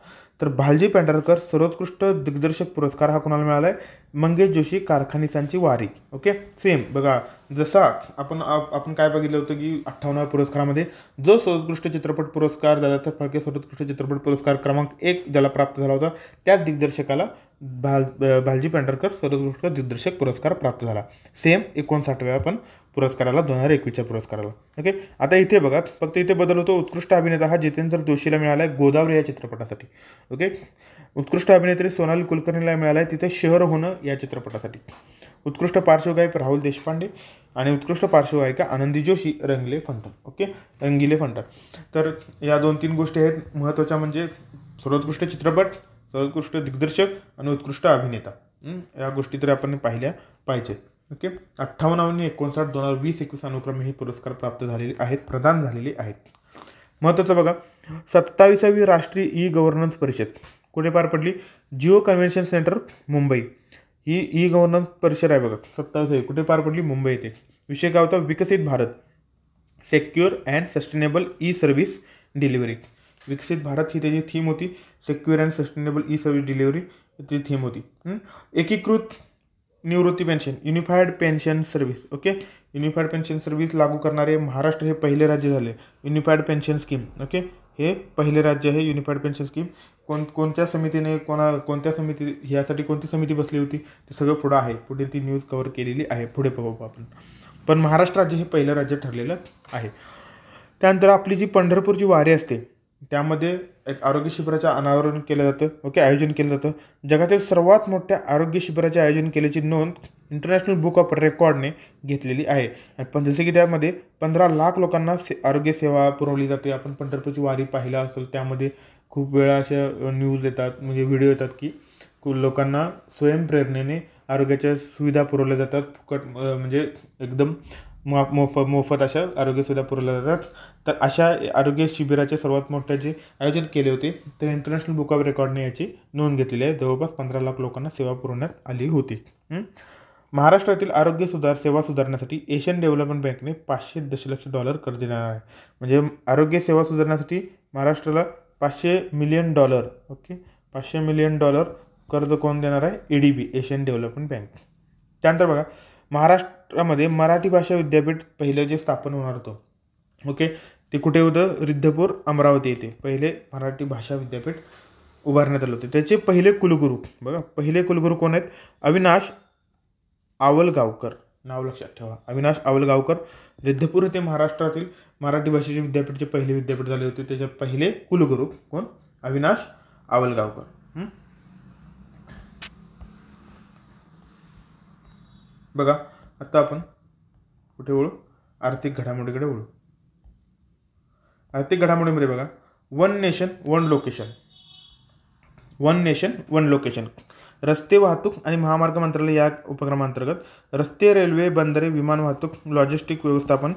तर भालजी पेंढारकर सर्वोत्कृष्ट दिग्दर्शक पुरस्कार हा कोणाला मिळाला आहे? मंगेश जोशी कारखानिसांची वारी. ओके. सेम बघा जसा आपण काय बघितलं होतं की 58व्या पुरस्कारामध्ये जो सर्वोत्कृष्ट चित्रपट पुरस्कार दादासाहेब फाळके सर्वोत्कृष्ट चित्रपट पुरस्कार क्रमांक 1 ज्याला प्राप्त झाला होता त्याच दिग्दर्शकाला भालजी पेंढारकर सर्वोत्कृष्ट दिग्दर्शक पुरस्कार प्राप्त झाला. सेम 59व्या पण पुरस्काराला 2021च्या पुरस्काराला. ओके. आता इथे बघा फक्त इथे बदल होतो. उत्कृष्ट अभिनेता हा जितेंद्र जोशीला मिळाला आहे गोदावरी या चित्रपटासाठी. ओके. उत्कृष्ट अभिनेत्री सोनाली कुलकर्णीला मिळाला आहे तिथे शहर होणं या चित्रपटासाठी. उत्कृष्ट पार्श्वगायक राहुल देशपांडे आणि उत्कृष्ट पार्श्वगायिका आनंदी जोशी रंगीले फंटार. ओके. रंगीले फंटार. तर या 2-3 गोष्टी आहेत महत्त्वाच्या म्हणजे सर्वोत्कृष्ट चित्रपट, सर्वोत्कृष्ट दिग्दर्शक आणि उत्कृष्ट अभिनेता. या गोष्टी तर आपण पाहिल्या पाहिजेत. ओके. 58 आणि 59 2020-21 अनुक्रमे हे पुरस्कार प्राप्त झालेले आहेत, प्रदान झालेले आहेत. महत्त्वाचं बघा 27वी राष्ट्रीय ई गव्हर्नन्स परिषद कुठे पार पडली? Jio convention centre Mumbai. ही ई गव्हर्नन्स परिषद आहे बघा 27 कुठे पार पडली? मुंबई येथे. विषय काय होता? विकसित Bharat, secure and sustainable e service delivery. विकसित भारत ही त्याची थीम होती. Secure and sustainable e service delivery ती थीम होती. एकीकृत निवृत्ती pension, unified pension service. Okay, unified pension service लागू करणारे महाराष्ट्र हे पहिले राज्य झाले. Unified pension scheme. ओके, हे पहिले राज्य आहे युनिफाईड पेन्शन स्कीम. कोणत्या समितीने कोणत्या समिती ह्यासाठी कोणती समिती बसली होती ते सगळं पुढं आहे. पुढे ती न्यूज कव्हर केलेली आहे. पुढे बघू आपण. पण महाराष्ट्र राज्य हे पहिलं राज्य ठरलेलं आहे. त्यानंतर आपली जी पंढरपूरची वारी असते त्यामध्ये एक आरोग्य शिबिराचं अनावरण केलं जातं. ओके, आयोजन केलं जातं. जगातील सर्वात मोठ्या आरोग्य शिबिराचे आयोजन केल्याची नोंद इंटरनॅशनल बुक ऑफ रेकॉर्डने घेतलेली आहे. पण जसे की त्यामध्ये 15 लाख लोकांना आरोग्य सेवा पुरवली जाते. आपण पंढरपूरची वारी पाहिला असेल त्यामध्ये खूप वेळा अशा न्यूज येतात, म्हणजे व्हिडिओ येतात की लोकांना स्वयंप्रेरणेने आरोग्याच्या सुविधा पुरवल्या जातात. फुकट म्हणजे एकदम मोफत अशा आरोग्य सुविधा पुरवल्या जातात. तर अशा आरोग्य शिबिराचे सर्वात मोठे जे आयोजन केले होते तर इंटरनॅशनल बुक ऑफ रेकॉर्डने याची नोंद घेतलेली आहे. जवळपास 15 लाख लोकांना सेवा पुरवण्यात आली होती. महाराष्ट्रातील आरोग्य सेवा सुधारण्यासाठी एशियन डेव्हलपमेंट बँकेने $500 दशलक्ष कर्ज देणार आहे. म्हणजे आरोग्य सेवा सुधारण्यासाठी महाराष्ट्राला $500 मिलियन. ओके, $500 मिलियन कर्ज कोण देणार आहे? EDB, Asian development bank. त्यानंतर बघा, महाराष्ट्रामध्ये मराठी भाषा विद्यापीठ पहिलं जे स्थापन होणार होतं. ओके, ते कुठे होतं? रिद्धपूर, अमरावती येथे पहिले मराठी भाषा विद्यापीठ उभारण्यात आलं होतं. त्याचे पहिले कुलगुरू बघा, पहिले कुलगुरू कोण आहेत? अविनाश आवलगावकर. नाव लक्षात ठेवा, अविनाश आवलगावकर. रिद्धपूर येथे महाराष्ट्रातील मराठी भाषेचे विद्यापीठचे पहिले विद्यापीठ झाले होते. त्याचे पहिले कुलगुरू कोण? अविनाश आवलगावकर. बघा, आता आपण कुठे वळू? आर्थिक घडामोडीकडे वळू. आर्थिक घडामोडीमध्ये बघा, one nation one location. One nation one location. रस्ते वाहतूक आणि महामार्ग मंत्रालय या उपक्रमांतर्गत रस्ते, रेल्वे, बंदरे, विमान वाहतूक, लॉजिस्टिक व्यवस्थापन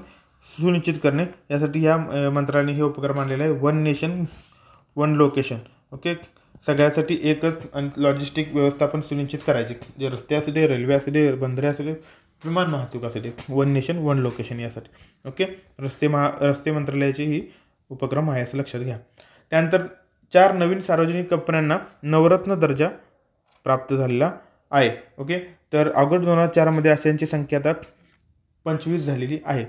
सुनिश्चित करणे यासाठी या मंत्रालयाने हे उपक्रम आणलेलं आहे. One nation one location. Okay, सगळ्यासाठी एकच लॉजिस्टिक व्यवस्थापन सुनिश्चित करायचे. जे रस्ते असू दे, रेल्वे असू दे, बंदरे असू दे, विमान वाहतूक असू दे. वन नेशन वन लोकेशन यासाठी. ओके, रस्ते मंत्रालयाचे ही उपक्रम आहे असं लक्षात घ्या. त्यानंतर 4 नवीन सार्वजनिक कंपन्यांना नवरत्न दर्जा प्राप्त झालेला आहे. ओके, तर ऑगस्ट 2004 अशांची संख्या आता 25 झालेली आहे.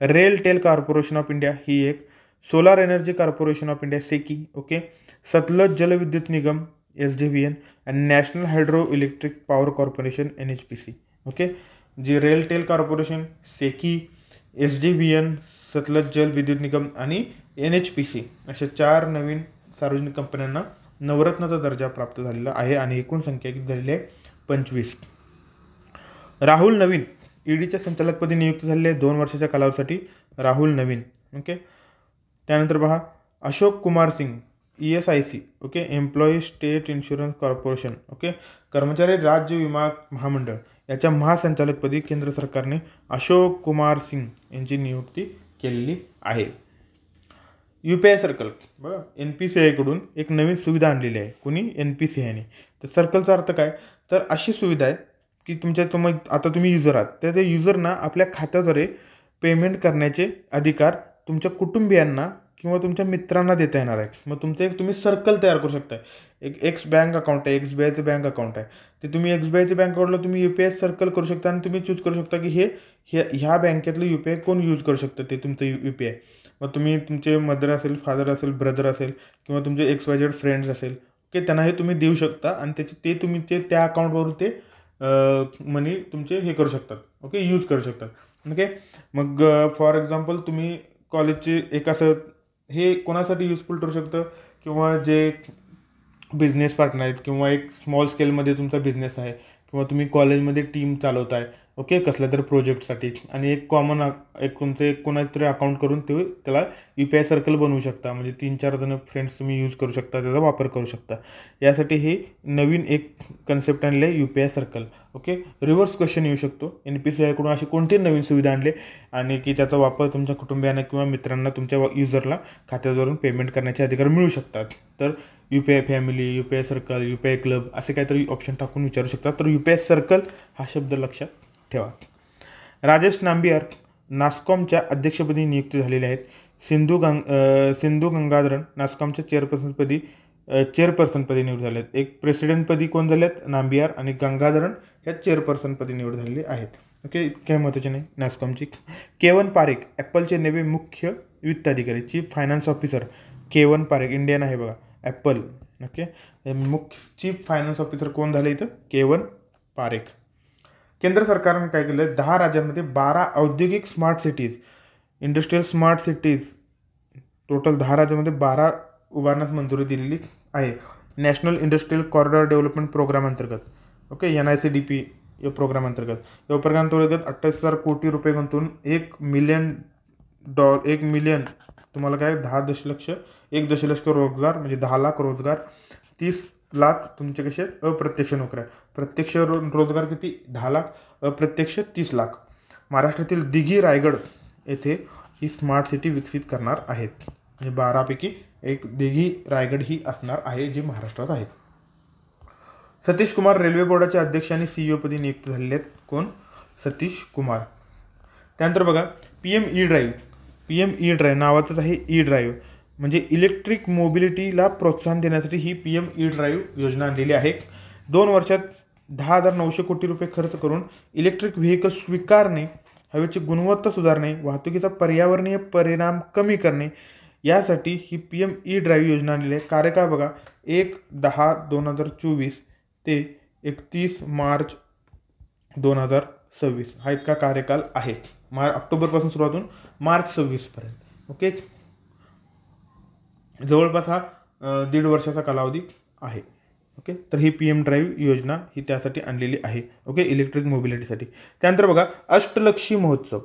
रेलटेल कॉर्पोरेशन ऑफ इंडिया ही एक, solar energy corporation of India SECI. Okay, Satluj Jalvidyut Nigam SJVN आणि national hydro electric power corporation NHPC. Okay, जी रेलटेल कॉर्पोरेशन, सेकी, SJVN, सतलज जल विद्युत निगम आणि NHPC अशा 4 नवीन सार्वजनिक कंपन्यांना नवरत्नाचा दर्जा प्राप्त झालेला आहे आणि एकूण संख्या किती झालेली आहे? 25. राहुल नवीन EDच्या संचालकपदी नियुक्त झालेले 2 वर्षाच्या कालावधीसाठी राहुल नवीन. ओके, त्यानंतर पहा, Ashok Kumar Singh ESIC. Okay, employee state insurance corporation. Okay, कर्मचारी राज्य विमा महामंडळ याच्या महासंचालकपदी केंद्र सरकारने अशोक कुमार सिंग यांची नियुक्ती केलेली आहे. UPI सर्कल बघा, NPCI एक नवीन सुविधा आणलेली आहे. कोणी? NPCIने. तर सर्कलचा अर्थ काय? तर अशी सुविधा आहे की आता तुम्ही युजर आहात, तर त्या युजरना आपल्या खात्याद्वारे पेमेंट करण्याचे अधिकार तुमच्या कुटुंबियांना किंवा तुमच्या मित्रांना देता येणार आहे. मग तुमचं एक तुम्ही सर्कल तयार करू शकता. एक एक्स बँक अकाउंट आहे, XBIचं बँक अकाउंट आहे, ते तुम्ही XBIचं बँक अकाउंटला तुम्ही UPI सर्कल करू शकता आणि तुम्ही चूज करू शकता की ह्या बँकेतलं UPI कोण यूज करू शकतं, ते तुमचं UPI. मग तुम्ही तुमचे मदर असेल, फादर असेल, ब्रदर असेल किंवा तुमचे XYZ फ्रेंड्स असेल, ओके, त्यांना हे तुम्ही देऊ शकता आणि तुम्ही त्या अकाउंटवरून ते मनी तुमचे हे करू शकतात. ओके, यूज करू शकतात. ओके, मग फॉर एक्झाम्पल तुम्ही कॉलेजचे एक असं हे कोणासाठी युजफुल ठरू शकतं किंवा जे बिझनेस पार्टनर आहेत किंवा एक स्मॉल स्केलमध्ये तुमचा बिझनेस आहे किंवा तुम्ही कॉलेजमध्ये टीम चालवताय ओके, कसल्या तरी प्रोजेक्टसाठी. आणि एक कॉमन कोणाचं तरी अकाउंट करून त्याला UPI सर्कल बनवू शकता. म्हणजे 3-4 जण फ्रेंड्स तुम्ही यूज करू शकता, त्याचा वापर करू शकता. यासाठी हे नवीन एक कन्सेप्ट आणले आहे UPI circle. Okay, reverse question येऊ शकतो, NPCI कडून अशी कोणती नवीन सुविधा आणली आणि की त्याचा वापर तुमच्या कुटुंबियांना किंवा मित्रांना तुमच्या युजरला खात्यावरून पेमेंट करण्याचे अधिकार मिळू शकतात. तर UPI family, UPI circle, UPI club असे काहीतरी ऑप्शन टाकून विचारू शकतात. तर UPI सर्कल हा शब्द लक्षात ठेवा. राजेश नांबियार नास्कॉमच्या अध्यक्षपदी नियुक्त झालेले आहेत. सिंधू गंगाधरन नास्कॉमच्या चेअरपर्सनपदी निवड झाले आहेत. एक प्रेसिडेंटपदी कोण झाले आहेत? नांबियार, आणि गंगाधरन ह्या चेअरपर्सनपदी निवड झालेली आहेत. ओके, काय महत्त्वाचे नाही नास्कॉमची. केवन पारेख ॲपलचे नवे मुख्य वित्त अधिकारी, chief finance officer. Kevan Parekh Indian आहे बघा, ॲपल. ओके, मुख्य चीफ फायनान्स ऑफिसर कोण झाले इथं? केवन पारेख. केंद्र सरकारने काय केलं आहे? 10 राज्यांमध्ये 12 औद्योगिक smart cities, industrial smart cities, total 10 राज्यांमध्ये 12 उभारण्यास मंजुरी दिलेली आहे. National industrial corridor development programme अंतर्गत. ओके, NICDP या प्रोग्राम अंतर्गत. या उपक्रमांतर्गत 28,000 कोटी रुपये गुंतवून 1 मिलियन तुम्हाला काय 1 दशलक्ष रोजगार, म्हणजे 10 लाख रोजगार, 30 लाख तुमचे कसे अप्रत्यक्ष नोकऱ्या. प्रत्यक्ष रोजगार किती? 10 लाख, अप्रत्यक्ष 30 लाख. महाराष्ट्रातील दिघी रायगड येथे ही स्मार्ट सिटी विकसित करणार आहेत. म्हणजे 12पैकी एक दिघी रायगड ही असणार आहे, जी महाराष्ट्रात आहेत. सतीश कुमार रेल्वे बोर्डाचे अध्यक्ष आणि CEO पदी नियुक्त झालेले आहेत. कोण? सतीश कुमार. त्यानंतर बघा PM E-ड्राईव्ह नावाचंच आहे. E-ड्राईव्ह म्हणजे इलेक्ट्रिक मोबिलिटीला प्रोत्साहन देण्यासाठी ही PM E-ड्राईव्ह योजना आणलेली आहे. 2 वर्षात 10,900 कोटी रुपये खर्च करून इलेक्ट्रिक व्हेकल स्वीकारणे, हवेची गुणवत्ता सुधारणे, वाहतुकीचा पर्यावरणीय परिणाम कमी करणे यासाठी ही PM E-ड्राईव्ह योजना आणलेली आहे. कार्यकाळ बघा 1/10/2024 ते 31 मार्च 2026 हा इतका कार्यकाल आहे. ऑक्टोबरपासून सुरुवात होऊन मार्च 26पर्यंत. ओके, जवळपास हा 1.5 वर्षाचा कालावधी आहे. ओके, तर ही PM ड्राईव्ह योजना ही त्यासाठी आणलेली आहे. ओके, इलेक्ट्रिक मोबिलिटीसाठी. त्यानंतर बघा अष्टलक्षी महोत्सव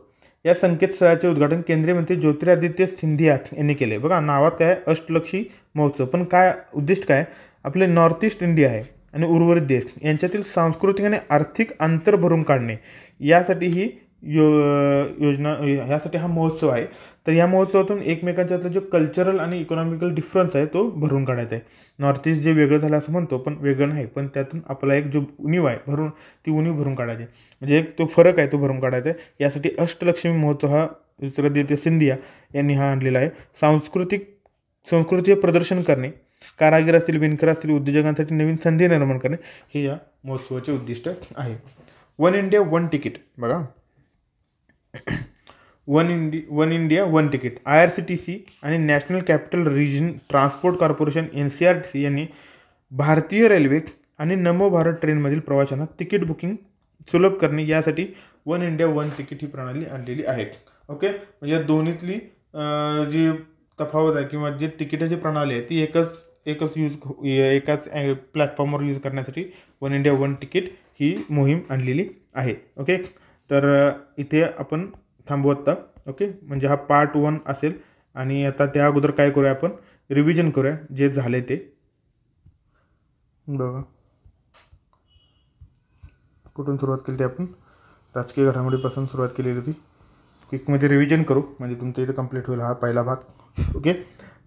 या संकेतस्थळाचे उद्घाटन केंद्रीय मंत्री ज्योतिरादित्य सिंधिया यांनी केले. बघा नावात काय अष्टलक्षी महोत्सव, पण काय उद्दिष्ट काय? आपले नॉर्थ ईस्ट इंडिया आहे आणि उर्वरित देश यांच्यातील सांस्कृतिक आणि आर्थिक अंतर भरून काढणे यासाठी ही योजना, ह्यासाठी हा महोत्सव आहे. तर या महोत्सवातून एकमेकांच्यातला जो कल्चरल आणि इकॉनॉमिकल डिफरन्स आहे तो भरून काढायचा आहे. नॉर्थ ईस्ट जे वेगळं झालं असं म्हणतो, पण वेगळं नाही, पण त्यातून आपला एक जो उणीव आहे ती उणीव भरून काढायची, म्हणजे एक तो फरक आहे तो भरून काढायचा आहे. यासाठी अष्टलक्ष्मी महोत्सव हा ज्योतिरादित्य सिंधिया यांनी हा आणलेला आहे. संस्कृतीचे प्रदर्शन करणे, कारागीर असतील, विणकर असतील, उद्योजकांसाठी नवीन संधी निर्माण करणे हे या महोत्सवाचे उद्दिष्ट आहे. वन इंडिया वन तिकीट बघा, one India one ticket IRCTC आणि national capital region transport corporation NCRTC यांनी भारतीय रेल्वे आणि नमो भारत ट्रेनमधील प्रवाशांना तिकीट बुकिंग सुलभ करणे यासाठी वन इंडिया वन तिकीट ही प्रणाली आणलेली आहे. ओके, म्हणजे या दोन्हीतली जी तफावत आहे किंवा जी तिकिटाची प्रणाली आहे ती एकाच प्लॅटफॉर्मवर यूज करण्यासाठी वन इंडिया वन तिकीट ही मोहीम आणलेली आहे. ओके, तर इथे आपण थांबू आत्ता. ओके, म्हणजे हा पार्ट 1 असेल आणि आता त्या अगोदर काय करूया आपण रिव्हिजन करूया जे झाले ते. बघा कुठून सुरुवात केली ते आपण राजकीय घडामोडीपासून सुरुवात केलेली होती. क्विकमध्ये रिव्हिजन करू म्हणजे तुमचं इथं कंप्लीट होईल हा पहिला भाग. ओके,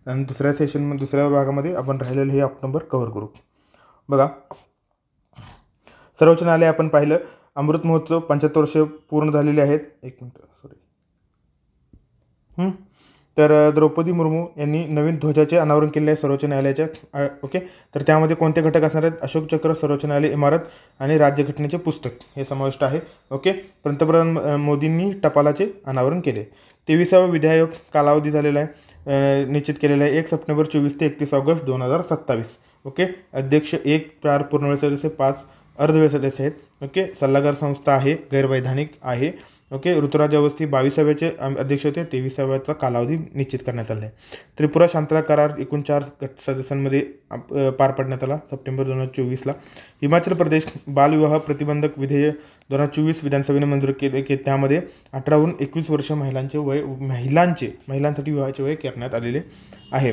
आणि दुसऱ्या भागामध्ये आपण राहिलेलं हे ऑक्टोबर कव्हर करू. बघा सर्वोच्च न्यायालय आपण पाहिलं. अमृत महोत्सव 75 वर्ष पूर्ण झालेले आहेत. एक मिनिट तर द्रौपदी मुर्मू यांनी नवीन ध्वजाचे अनावरण केले आहे सर्वोच्च न्यायालयाच्या. ओके, तर त्यामध्ये कोणते घटक असणार आहेत? अशोक चक्र, सर्वोच्च न्यायालय इमारत आणि राज्यघटनेचे पुस्तक हे समाविष्ट आहे. ओके, पंतप्रधान मोदींनी टपालाचे अनावरण केले. 23वा विधायक कालावधी झालेला आहे, निश्चित केलेला आहे 1 सप्टेंबर 24 ते 31 ऑगस्ट 2027. ओके, अध्यक्ष 4 पूर्णवेळ सदस्य, 5 अर्धवेळ सदस्य आहेत. ओके, सल्लागार संस्था आहे, गैरवैधानिक आहे ओके. ऋतुराज अवस्थी 22व्याचे अध्यक्ष होते. 23व्याचा कालावधी निश्चित करण्यात आला आहे. त्रिपुरा शांतता करार एकूण 4 सदस्यांमध्ये पार पाडण्यात आला सप्टेंबर 2024ला. हिमाचल प्रदेश बालविवाह प्रतिबंधक विधेयक 2024 विधानसभेने मंजूर केले की त्यामध्ये 18वरून 21 वर्ष महिलांसाठी विवाहाचे वय करण्यात आलेले आहे.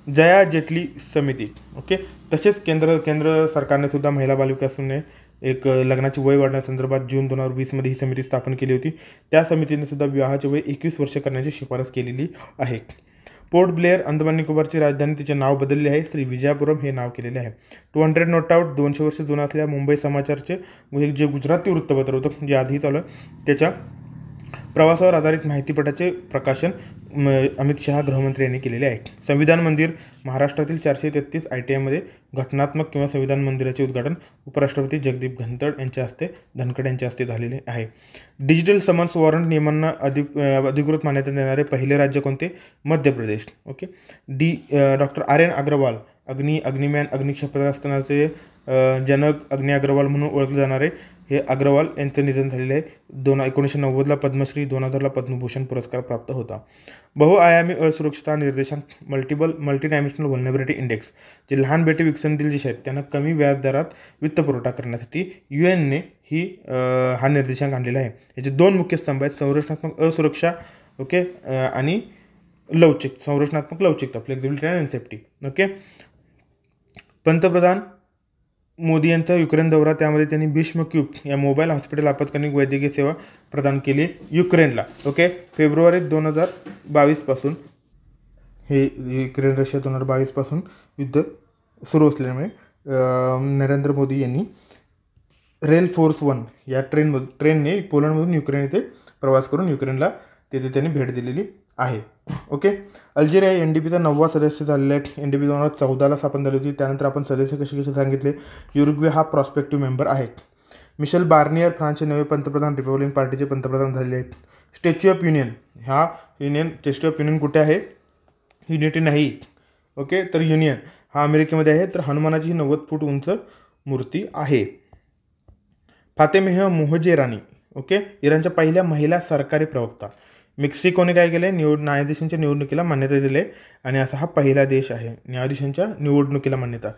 जया जेटली समिती. ओके. तसेच केंद्र सरकारने सुद्धा महिला बालविकासने एक लग्नाची वय वाढवण्यासंदर्भात जून 2020मध्ये ही समिती स्थापन केली होती. त्या समितीने सुद्धा विवाहाचे वय 21 वर्ष करण्याची शिफारस केलेली आहे. पोर्ट ब्लेअर अंदमान निकोबारची राजधानी तिचे नाव बदलले आहे. श्री विजयापुरम हे नाव केलेले आहे. 200 नोट आउट 200 वर्ष जुनं असलेल्या मुंबई समाचारचे जे गुजराती वृत्तपत्र होतं जे आधी चालू त्याच्या प्रवासावर आधारित माहितीपटाचे प्रकाशन अमित शहा गृहमंत्री यांनी केलेले आहे. संविधान मंदिर महाराष्ट्रातील 433 ITIमध्ये घटनात्मक किंवा संविधान मंदिराचे उद्घाटन उपराष्ट्रपती जगदीप धनखड यांच्या हस्ते झालेले आहे. डिजिटल समन्स वॉरंट नियमांना अधिकृत मान्यता देणारे पहिले राज्य कोणते? मध्य Pradesh. Okay. Doctor RN Agarwal अग्निमॅन अग्निक्षेपणास्त्राचे जनक अग्नि अग्रवाल म्हणून ओळखले जाणारे हे अग्रवाल यांचं निधन झालेले आहे. 1990ला पद्मश्री, 2000ला पद्मभूषण पुरस्कार प्राप्त होता. बहुआयामी असुरक्षता निर्देशांक मल्टी डायमेन्शनल व्हल्नरेबिलिटी इंडेक्स जे लहान बेटे विकसनशील देश आहेत त्यांना कमी व्याजदरात वित्तपुरवठा करण्यासाठी UNने हा निर्देशांक आणलेला आहे. याचे 2 मुख्य स्तंभ आहेत. संरचनात्मक असुरक्षा ओके आणि संरचनात्मक लवचिकता फ्लेक्झिबिलिटी अँड सेफ्टी. ओके. पंतप्रधान मोदी यांचा युक्रेन दौरा त्यामध्ये त्यांनी भीष्म क्यूब या मोबाईल हॉस्पिटल आपत्कालीन वैद्यकीय सेवा प्रदान केली युक्रेनला. ओके. फेब्रुवारी 2022 पासून हे युक्रेन रशिया 2022 पासून युद्ध सुरू असल्यामुळे नरेंद्र मोदी यांनी रेल फोर्स 1 या ट्रेनने पोलंडमधून युक्रेन येथे प्रवास करून युक्रेनला तेथे त्यांनी भेट दिलेली आहे. ओके. अल्जेरिया NDPचा 9वा सदस्य झालेला आहे. NDP 2014ला स्थापन झाली होती. त्यानंतर आपण सदस्य कसे सांगितले. युरुग्वे हा प्रॉस्पेक्टिव्ह मेंबर आहे. मिशेल बार्नियर फ्रान्सचे नवे पंतप्रधान रिपब्लिकन पार्टीचे पंतप्रधान झालेले आहेत. Statue of union statue of union कुठे आहे? युनिटी नाही. ओके. तर युनियन हा अमेरिकेमध्ये आहे. तर हनुमानाची 90 फूट उंच मूर्ती आहे. फातेमेह मोहजेरानी ओके इराणच्या पहिल्या महिला सरकारी प्रवक्ता. मेक्सिकोने काय केलं आहे? न्यायाधीशांच्या निवडणुकीला मान्यता दिली आणि असा हा पहिला देश आहे न्यायाधीशांच्या निवडणुकीला मान्यता.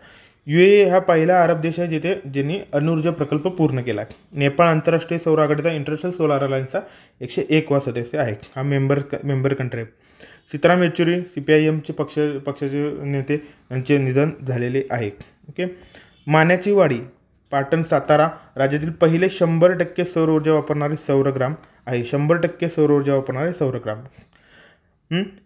UAE हा पहिला अरब देश आहे ज्यांनी अणुऊर्जा प्रकल्प पूर्ण केला. नेपाळ आंतरराष्ट्रीय सौर आघाडीचा इंटरनॅशनल सोलार अलायन्सचा 101वा सदस्य आहे. हा मेंबर कंट्री आहे. सीताराम येचुरी CPIMचे पक्षाचे नेते यांचे निधन झालेले आहे. ओके. माण्याची वाडी पाटण सातारा राज्यातील पहिले 100% सौर ऊर्जा वापरणारे सौरग्राम आहे. 100% सौर ऊर्जा वापरणारे सौरग्राम.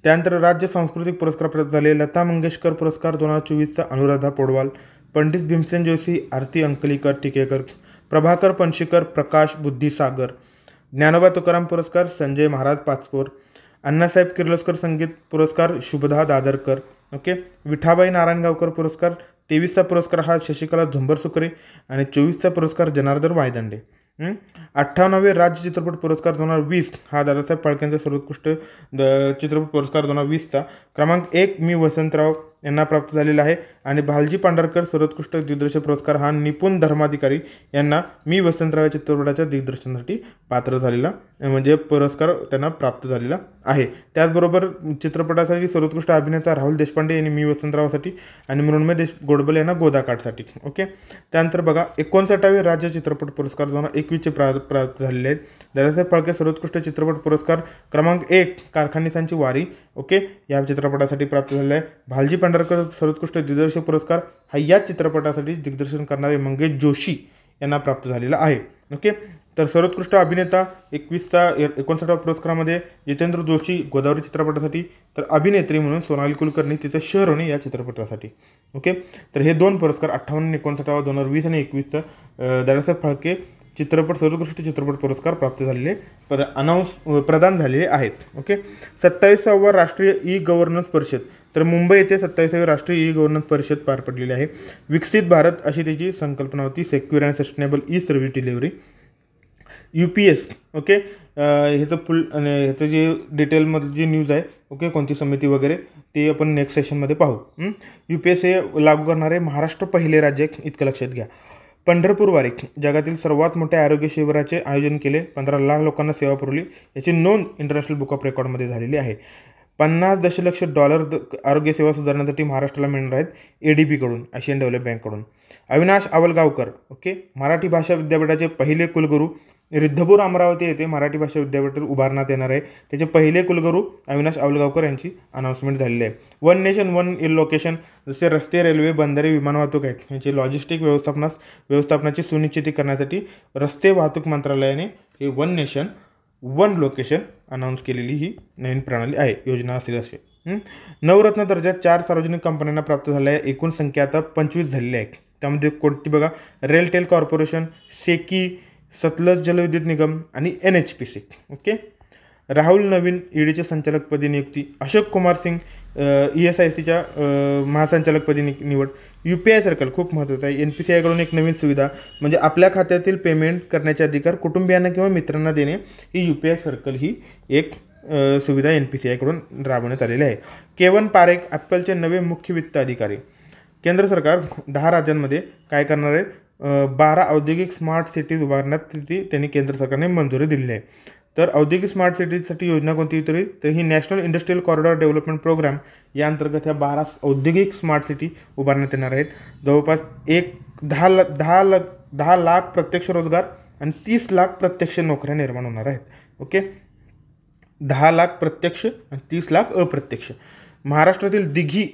त्यानंतर राज्य सांस्कृतिक पुरस्कार प्राप्त झाले. लता मंगेशकर पुरस्कार 2024चा अनुराधा पौडवाल. पंडित भीमसेन जोशी, आरती अंकलीकर टिकेकर, प्रभाकर पणशीकर, प्रकाश बुद्धिसागर. ज्ञानोबा तुकाराम पुरस्कार संजय महाराज पाचपोर. अण्णासाहेब किर्लोस्कर संगीत पुरस्कार शुभदा दादरकर. ओके. विठाबाई नारायणगावकर पुरस्कार 23चा पुरस्कार हा शशिकला झुंबरसुकरे आणि 24चा पुरस्कार जनार्दन वायदंडे. 58वे राज्य चित्रपट पुरस्कार 2020 हा दादासाहेब फाळकेंचा सर्वोत्कृष्ट चित्रपट पुरस्कार 2020चा क्रमांक 1 मी वसंतराव यांना प्राप्त झालेला आहे. आणि भालजी पांढरकर सर्वोत्कृष्ट दिग्दर्शक पुरस्कार हा निपुण धर्माधिकारी यांना मी वसंतराव या चित्रपटाच्या दिग्दर्शनासाठी पात्र झालेला म्हणजे पुरस्कार त्यांना प्राप्त झालेला आहे. त्याचबरोबर चित्रपटासाठी सर्वोत्कृष्ट अभिनेता राहुल देशपांडे यांनी मी वसंतरावसाठी आणि मृण्मय गोडबोले यांना गोदाकाठसाठी. ओके. त्यानंतर बघा 59वे राज्य चित्रपट पुरस्कार 2021चे प्राप्त झालेले आहेत. दादासाहेब फाळके सर्वोत्कृष्ट चित्रपट पुरस्कार क्रमांक 1 कारखानिसांची वारी ओके या चित्रपटासाठी प्राप्त झालेला आहे. भालजी पांढरकर सर्वोत्कृष्ट दिग्दर्शक पुरस्कार हा या चित्रपटासाठी दिग्दर्शन करणारे मंगेश जोशी यांना प्राप्त झालेला आहे. ओके. तर सर्वोत्कृष्ट अभिनेता 59व्या पुरस्कारामध्ये जितेंद्र जोशी गोदावरी चित्रपटासाठी, तर अभिनेत्री म्हणून सोनाली कुलकर्णी तिचं शहर होणे या चित्रपटासाठी. ओके. तर हे 2 पुरस्कार 58, 59, 2020 आणि 21चा दादासाहेब फाळके चित्रपट सर्वोत्कृष्ट चित्रपट पुरस्कार प्राप्त झालेले प्रदान झालेले आहेत. ओके. 27वा राष्ट्रीय ई-गव्हर्नन्स परिषद तर मुंबई येथे 27वी राष्ट्रीय ई-गव्हर्नन्स परिषद पार पडलेली आहे. विकसित भारत अशी त्याची संकल्पना होती. Secure and sustainable e service delivery UPS. Okay. ह्याचं जे डिटेलमध्ये जी न्यूज आहे ओके कोणती समिती वगैरे ते आपण नेक्स्ट सेशनमध्ये पाहू. UPS हे लागू करणारे महाराष्ट्र पहिले राज्य इतकं लक्षात घ्या. पंढरपूर वारी जगातील सर्वात मोठ्या आरोग्य शिबिराचे आयोजन केले, 15 लाख लोकांना सेवा पुरवली, याची नोंद इंटरनॅशनल बुक ऑफ रेकॉर्डमध्ये झालेली आहे. 50 दशलक्ष डॉलर आरोग्य सेवा सुधारण्यासाठी महाराष्ट्राला मिळणार आहेत ADB-कडून, आशियन डेव्हलप बँककडून. अविनाश आवलगावकर ओके मराठी भाषा विद्यापीठाचे पहिले कुलगुरू, रिद्धपूर अमरावती येथे मराठी भाषा विद्यापीठ उभारण्यात येणार आहे. त्याचे पहिले कुलगुरू अविनाश आवलगावकर यांची अनाऊन्समेंट झालेली आहे. वन नेशन वन लोकेशन, जसे रस्ते, रेल्वे, बंदरे, विमान वाहतूक आहेत यांची लॉजिस्टिक व्यवस्थापनाची सुनिश्चिती करण्यासाठी रस्ते वाहतूक मंत्रालयाने हे one nation one location announce केलेली ही नवीन प्रणाली आहे, योजना असेल असे. नवरत्न दर्जा 4 सार्वजनिक कंपन्यांना प्राप्त झाल्या आहे. एकूण संख्या आता 25 झालेली आहे. त्यामध्ये कोणती बघा, रेलटेल कॉर्पोरेशन, सेकी, सतलज जलविद्युत निगम आणि NHPC. ओके. राहुल नवीन EDचे संचालकपदी नियुक्ती, अशोक कुमार सिंग ESICच्या महासंचालकपदी निवड. UPI सर्कल खूप महत्त्वाचं आहे. NPCIकडून एक नवीन सुविधा म्हणजे आपल्या खात्यातील पेमेंट करण्याचे अधिकार कुटुंबियांना किंवा मित्रांना देणे, ही UPI सर्कल ही एक सुविधा NPCIकडून राबवण्यात आलेली आहे. केवन पारेख ॲपलचे नवे मुख्य वित्त अधिकारी. केंद्र सरकार 10 राज्यांमध्ये काय करणार आहे, 12 औद्योगिक स्मार्ट सिटीज उभारण्यासाठी त्यांनी केंद्र सरकारने मंजुरी दिलेली आहे. तर औद्योगिक स्मार्ट सिटीजसाठी योजना कोणती तरी, तर ही national industrial corridor development programme या अंतर्गत ह्या 12 औद्योगिक स्मार्ट सिटी उभारण्यात येणार आहेत. जवळपास 10 लाख प्रत्यक्ष रोजगार आणि 30 लाख प्रत्यक्ष नोकऱ्या निर्माण होणार आहेत. ओके. 10 लाख प्रत्यक्ष आणि 30 लाख अप्रत्यक्ष. महाराष्ट्रातील दिघी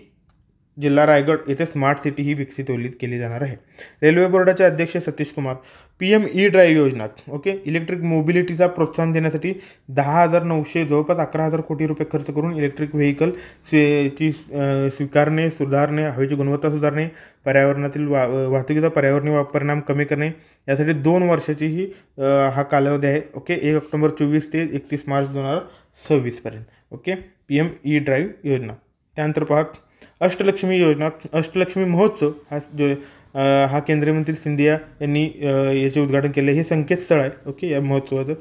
जिल्हा रायगड येथे स्मार्ट सिटी ही विकसित केली जाणार आहे. रेल्वे बोर्डाचे अध्यक्ष सतीश कुमार. PM E-ड्राईव्ह योजना ओके इलेक्ट्रिक मोबिलिटीचा प्रोत्साहन देण्यासाठी 10,900 जवळपास 11,000 कोटी रुपये खर्च करून इलेक्ट्रिक व्हेकल ची स्वीकारणे, सुधारणे, हवेची गुणवत्ता सुधारणे, पर्यावरणातील वाहतुकीचा पर्यावरणीय परिणाम कमी करणे, यासाठी 2 वर्षाची ही हा कालावधी आहे. ओके. 1 ऑक्टोबर 2024 ते 31 मार्च 2026 पर्यंत. ओके. PM E-ड्राईव्ह योजना. त्यानंतर पहा अष्टलक्ष्मी योजना, अष्टलक्ष्मी महोत्सव हा केंद्रीय मंत्री सिंधिया यांनी याचे उद्घाटन केले. हे संकेतस्थळ आहे ओके या महोत्सवाचं.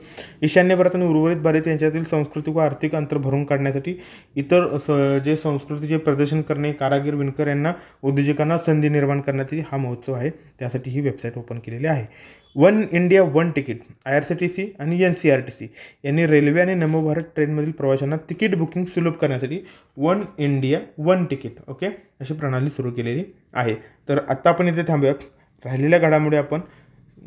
ईशान्य भारत आणि उर्वरित भारत यांच्यातील सांस्कृतिक व आर्थिक अंतर भरून काढण्यासाठी इतर जे संस्कृतीचे प्रदर्शन करणे, कारागीर, विणकर यांना उद्योजकांना संधी निर्माण करण्यासाठी हा महोत्सव आहे. त्यासाठी ही वेबसाईट ओपन केलेली आहे. One India one ticket. IRCTC आणि NCRTC यांनी रेल्वे आणि नमो भारत ट्रेनमधील प्रवाशांना तिकीट बुकिंग सुलभ करण्यासाठी one India one ticket okay अशी प्रणाली सुरू केलेली आहे. तर आत्ता आपण इथे थांबूया. राहिलेल्या घडामोडी आपण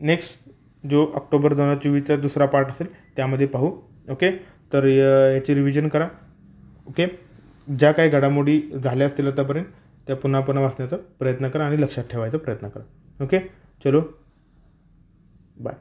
नेक्स्ट जो ऑक्टोबर 2024चा दुसरा पार्ट असेल त्यामध्ये पाहू. ओके. तर याची रिव्हिजन करा. ओके. ज्या काही घडामोडी झाल्या असतील आतापर्यंत त्या पुन्हा वाचण्याचा प्रयत्न करा आणि लक्षात ठेवायचा प्रयत्न करा. ओके. चलो बाय.